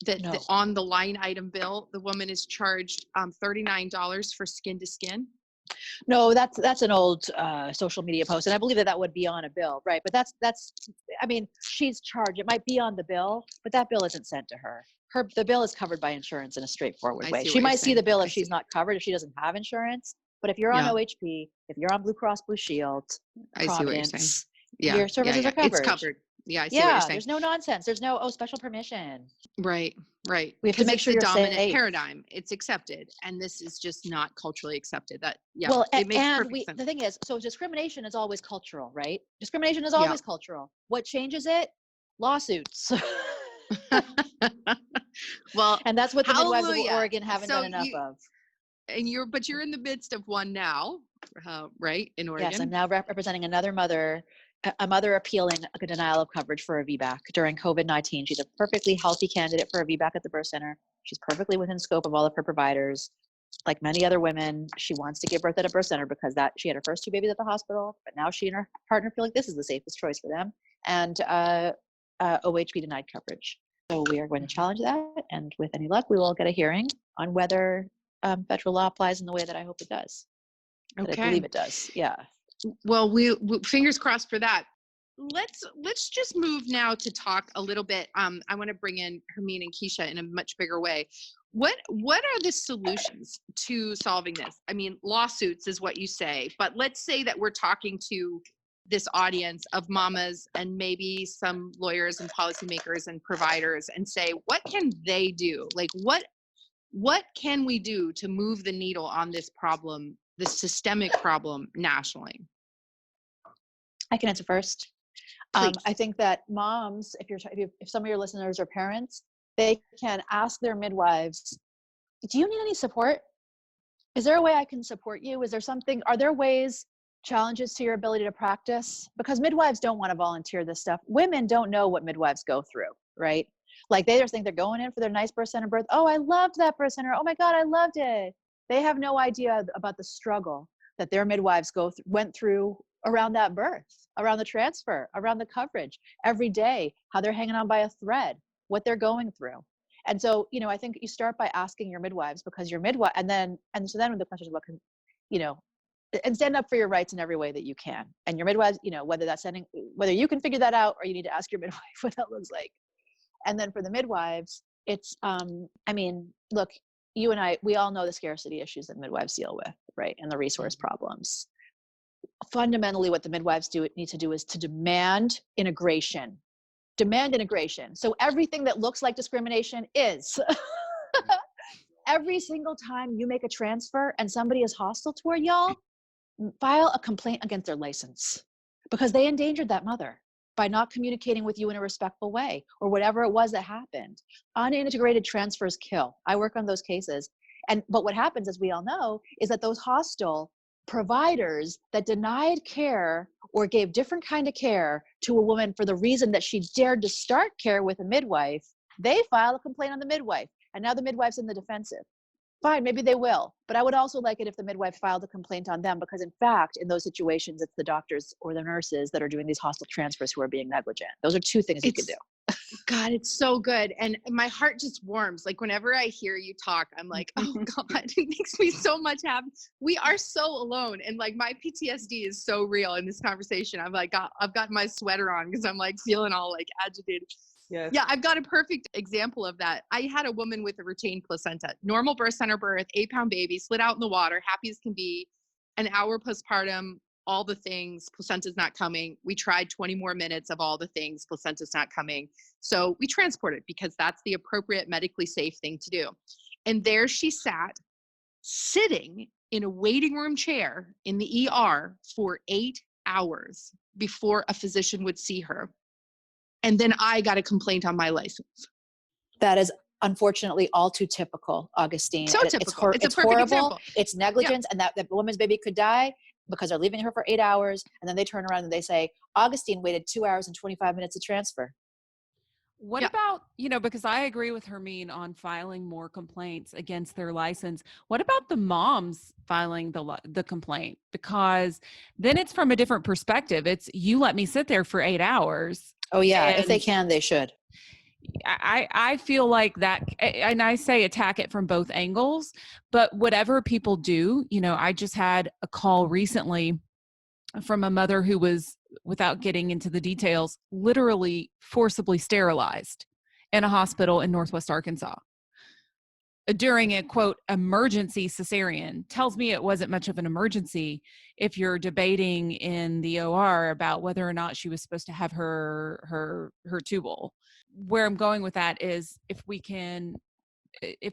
No. That on the line item bill, the woman is charged $39 for skin to skin. No, that's an old social media post, and I believe that would be on a bill, right? But that's I mean, she's charged. It might be on the bill, but that bill isn't sent to her. The bill is covered by insurance in a straightforward way. She might see the bill if she's not covered, if she doesn't have insurance. But if you're on OHP, if you're on Blue Cross Blue Shield, Providence, your services are covered. It's covered. Yeah, I see what you're saying. There's no nonsense. There's no special permission. Right. We have to make sure you're dominant safe. paradigm. It's accepted, and this is just not culturally accepted. It makes perfect sense. The thing is, so discrimination is always cultural, right? Discrimination is always cultural. What changes it? Lawsuits. Well, and that's what the midwives of Oregon haven't done enough of. And you're in the midst of one now, right? In Oregon. Yes, I'm now representing another mother. A mother appealing a denial of coverage for a VBAC during COVID-19. She's a perfectly healthy candidate for a VBAC at the birth center. She's perfectly within scope of all of her providers. Like many other women, she wants to give birth at a birth center because she had her first 2 babies at the hospital, but now she and her partner feel like this is the safest choice for them. And OHP denied coverage. So we are going to challenge that, and with any luck, we will get a hearing on whether federal law applies in the way that I hope it does. Okay. But I believe it does. Yeah. Well, we fingers crossed for that. Let's just move now to talk a little bit. I want to bring in Hermine and Kesha in a much bigger way. What are the solutions to solving this? I mean, lawsuits is what you say, but let's say that we're talking to this audience of mamas and maybe some lawyers and policymakers and providers and say, what can they do? Like, what can we do to move the needle on this problem, this systemic problem nationally? I can answer first. I think that moms, if some of your listeners are parents, they can ask their midwives, do you need any support? Is there a way I can support you? Are there challenges to your ability to practice? Because midwives don't want to volunteer this stuff. Women don't know what midwives go through, right? Like they just think they're going in for their nice birth center birth. Oh, I loved that birth center. Oh my God, I loved it. They have no idea about the struggle that their midwives went through around that birth, around the transfer, around the coverage, every day, how they're hanging on by a thread, what they're going through. And so, you know, I think you start by asking your midwives, because your midwife, and so then the question is what can, you know, and stand up for your rights in every way that you can. And your midwives, you know, whether you can figure that out, or you need to ask your midwife what that looks like. And then for the midwives, it's, I mean, look, you and I, we all know the scarcity issues that midwives deal with, right? And the resource problems. Fundamentally, what the midwives need to do is to demand integration. So everything that looks like discrimination is. Every single time you make a transfer and somebody is hostile toward y'all, file a complaint against their license, because they endangered that mother by not communicating with you in a respectful way, or whatever it was that happened. Unintegrated transfers kill. I work on those cases. But what happens, as we all know, is that those hostile providers that denied care or gave different kind of care to a woman for the reason that she dared to start care with a midwife, they file a complaint on the midwife. And now the midwife's in the defensive. Fine, maybe they will. But I would also like it if the midwife filed a complaint on them, because in fact, in those situations, it's the doctors or the nurses that are doing these hostile transfers who are being negligent. Those are two things you can do. God, it's so good. And my heart just warms. Like whenever I hear you talk, I'm like, oh God, it makes me so much happy. We are so alone. And like my PTSD is so real in this conversation. I've got my sweater on because I'm like feeling all like agitated. Yes. Yeah, I've got a perfect example of that. I had a woman with a retained placenta, normal birth center birth, 8-pound baby, slid out in the water, happy as can be, an hour postpartum, all the things, placenta's not coming. We tried 20 more minutes of all the things, placenta's not coming. So we transported because that's the appropriate medically safe thing to do. And there she sat, sitting in a waiting room chair in the ER for 8 hours before a physician would see her. And then I got a complaint on my license. That is unfortunately all too typical, Augustine. So typical. It's a perfect horrible. example. It's negligence, and that woman's baby could die because they're leaving her for 8 hours, and then they turn around and they say, Augustine waited 2 hours and 25 minutes to transfer. What about, you know, because I agree with Hermine on filing more complaints against their license. What about the moms filing the complaint? Because then it's from a different perspective. It's, you let me sit there for 8 hours. Oh yeah, if they can, they should. I feel like that, and I say attack it from both angles, but whatever people do, you know, I just had a call recently from a mother who was, without getting into the details, literally forcibly sterilized in a hospital in Northwest Arkansas during a quote emergency cesarean. Tells me it wasn't much of an emergency if you're debating in the OR about whether or not she was supposed to have her tubal. Where I'm going with that is if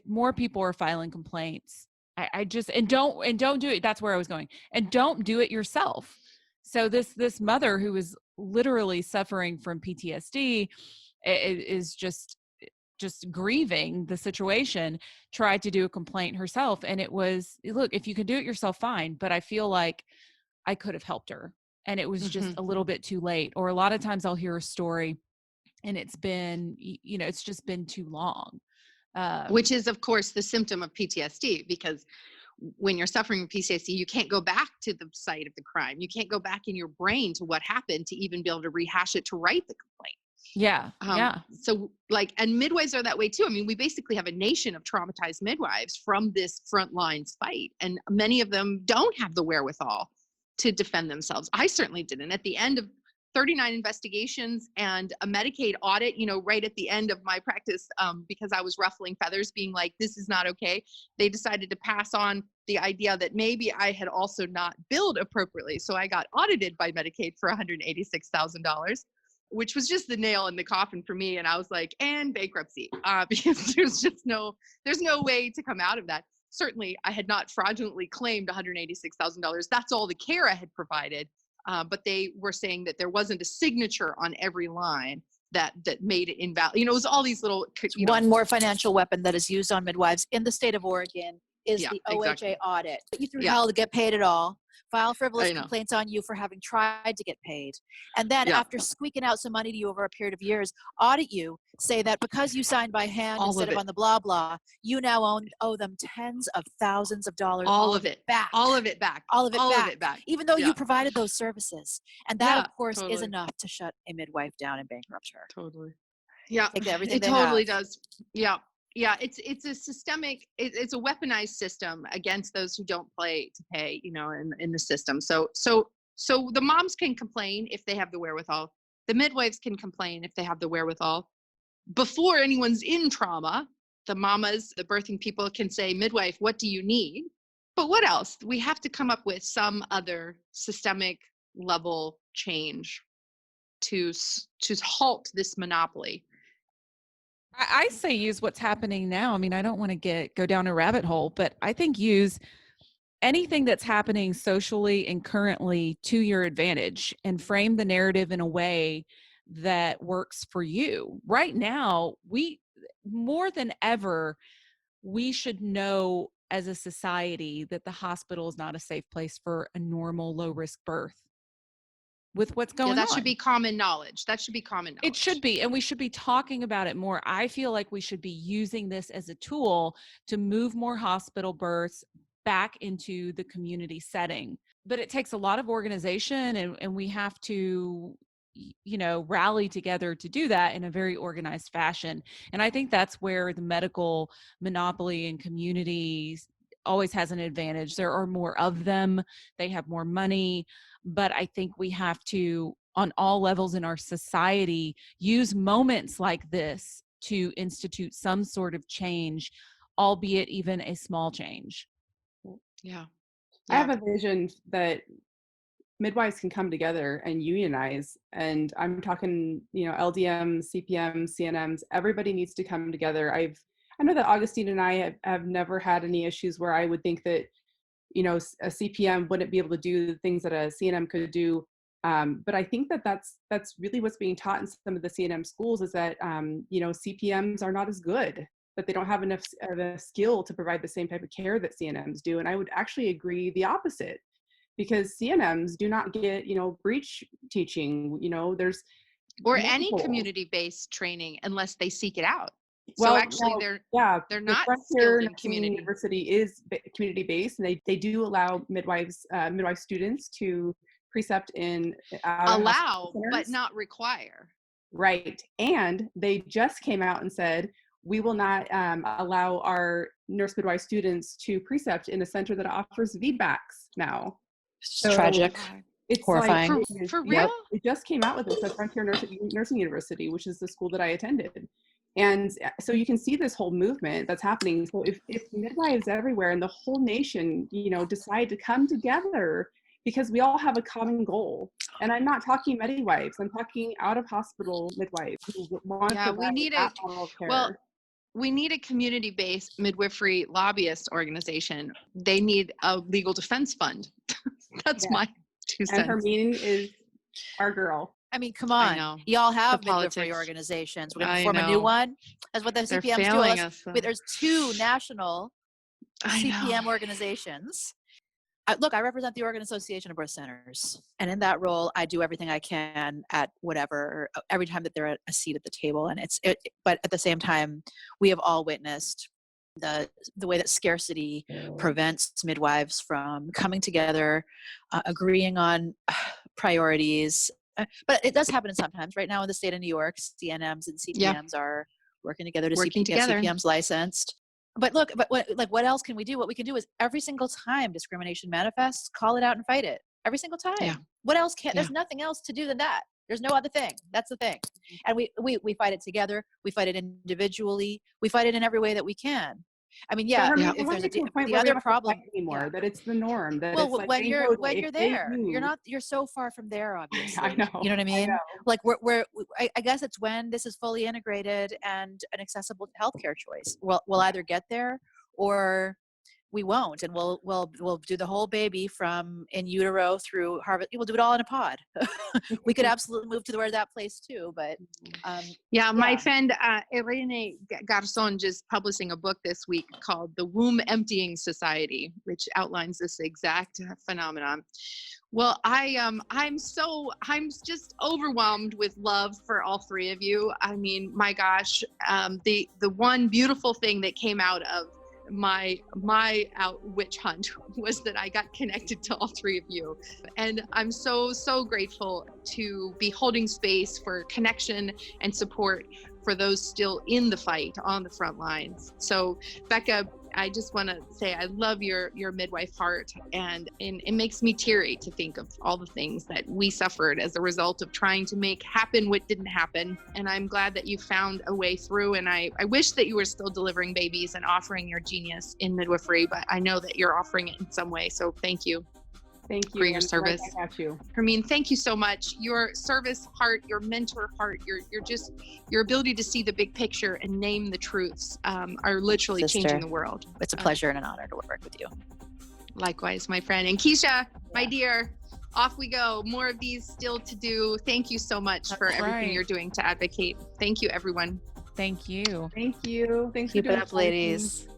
more people are filing complaints, I just, and don't do it. That's where I was going. And don't do it yourself. So this mother who is literally suffering from PTSD is just grieving the situation, tried to do a complaint herself. And it was, look, if you can do it yourself, fine. But I feel like I could have helped her. And it was just a little bit too late. Or a lot of times I'll hear a story and it's been, you know, it's just been too long. Which is, of course, the symptom of PTSD, because when you're suffering from PTSD, you can't go back to the site of the crime. You can't go back in your brain to what happened to even be able to rehash it, to write the complaint. Yeah. So like, and midwives are that way too. I mean, we basically have a nation of traumatized midwives from this front lines fight. And many of them don't have the wherewithal to defend themselves. I certainly didn't. At the end of 39 investigations and a Medicaid audit, you know, right at the end of my practice, because I was ruffling feathers being like, this is not okay. They decided to pass on the idea that maybe I had also not billed appropriately. So I got audited by Medicaid for $186,000, which was just the nail in the coffin for me. And I was like, and bankruptcy, because there's no way to come out of that. Certainly I had not fraudulently claimed $186,000. That's all the care I had provided. But they were saying that there wasn't a signature on every line that made it invalid. You know, it was all these little, One more financial weapon that is used on midwives in the state of Oregon is the OHA audit. Put you through hell to get paid at all. File frivolous complaints on you for having tried to get paid. And then after squeaking out some money to you over a period of years, audit you say that because you signed by hand All instead of of it. on the blah blah, you now owe them tens of thousands of dollars. All of it back. All of it back. All of it All back. of it back. Even though Yeah. you provided those services. And that, Yeah, of course, is totally. enough to shut a midwife down and bankrupt her. Totally. Yeah. Take everything It they totally have. does. Yeah. Yeah. It's a systemic, it's a weaponized system against those who don't play to pay, you know, in the system. So the moms can complain if they have the wherewithal. The midwives can complain if they have the wherewithal. Before anyone's in trauma, the mamas, the birthing people can say, midwife, what do you need? But what else? We have to come up with some other systemic level change to halt this monopoly. I say use what's happening now. I mean, I don't want to go down a rabbit hole, but I think use anything that's happening socially and currently to your advantage and frame the narrative in a way that works for you. Right now, more than ever, we should know as a society that the hospital is not a safe place for a normal low risk birth. With what's going on. That should be common knowledge. That should be common knowledge. It should be. And we should be talking about it more. I feel like we should be using this as a tool to move more hospital births back into the community setting. But it takes a lot of organization, and we have to, you know, rally together to do that in a very organized fashion. And I think that's where the medical monopoly and communities always has an advantage. There are more of them. They have more money. But I think we have to, on all levels in our society, use moments like this to institute some sort of change, albeit even a small change. Yeah. I have a vision that midwives can come together and unionize. And I'm talking, you know, LDM, CPM, CNMs, everybody needs to come together. I know that Augustine and I have never had any issues where I would think that, you know, a CPM wouldn't be able to do the things that a CNM could do. But I think that that's really what's being taught in some of the CNM schools is that, you know, CPMs are not as good, that they don't have enough of a skill to provide the same type of care that CNMs do. And I would actually agree the opposite, because CNMs do not get, you know, breech teaching, you know, there's or any community-based training unless they seek it out. Well, so actually they're not Frontier skilled in Nursing community. University is community-based, and they do allow midwife students to precept in allow but not require. Right. And they just came out and said, we will not allow our nurse midwife students to precept in a center that offers VBACs now. It's tragic. It's horrifying. Like, for real? Yep, it just came out with this at Frontier Nursing University, which is the school that I attended. And so you can see this whole movement that's happening. So if midwives everywhere and the whole nation, you know, decide to come together, because we all have a common goal. And I'm not talking midwives, I'm talking out of hospital midwives who want to provide that model of care. Well, we need a community-based midwifery lobbyist organization. They need a legal defense fund. That's my 2 cents. And Hermine is our girl. I mean, come on. Y'all have midwifery organizations. We're going to form a new one. That's what the CPM's do. There's 2 national CPM organizations. Look, I represent the Oregon Association of Birth Centers. And in that role, I do everything I can at whatever, every time that they're at a seat at the table. And but at the same time, we have all witnessed the way that scarcity prevents midwives from coming together, agreeing on priorities. But it does happen sometimes. Right now in the state of New York, CNMs and CPMs are working together to get CPMs licensed. But look, what else can we do? What we can do is every single time discrimination manifests, call it out and fight it. Every single time. Yeah. What else there's nothing else to do than that. There's no other thing. That's the thing. And we fight it together. We fight it individually. We fight it in every way that we can. I mean, if there's the other problem anymore, that it's the norm. That well, it's like when you're there, you're so far from there, obviously. I know. You know what I mean? Like I guess it's when this is fully integrated and an accessible healthcare choice. We'll either get there or we won't, and we'll do the whole baby from in utero through harvest. We'll do it all in a pod. We could absolutely move to where that place too, but my friend Hermine Garçon just publishing a book this week called The Womb Emptying Society, which outlines this exact phenomenon. Well, I'm just overwhelmed with love for all three of you. I mean, my gosh, the one beautiful thing that came out of my witch hunt was that I got connected to all three of you, and I'm so grateful to be holding space for connection and support for those still in the fight on the front lines. So Becca, I just want to say I love your midwife heart, and it makes me teary to think of all the things that we suffered as a result of trying to make happen what didn't happen. And I'm glad that you found a way through, and I wish that you were still delivering babies and offering your genius in midwifery, but I know that you're offering it in some way. So thank you. Thank you for your service. I got you. Hermine, thank you so much. Your service heart, your mentor heart, your ability to see the big picture and name the truths are literally changing the world. It's a pleasure and an honor to work with you. Likewise, my friend. And Kesha, my dear, off we go. More of these still to do. Thank you so much for everything you're doing to advocate. Thank you, everyone. Thank you. Thank you. Thanks Keep for doing it up, ladies.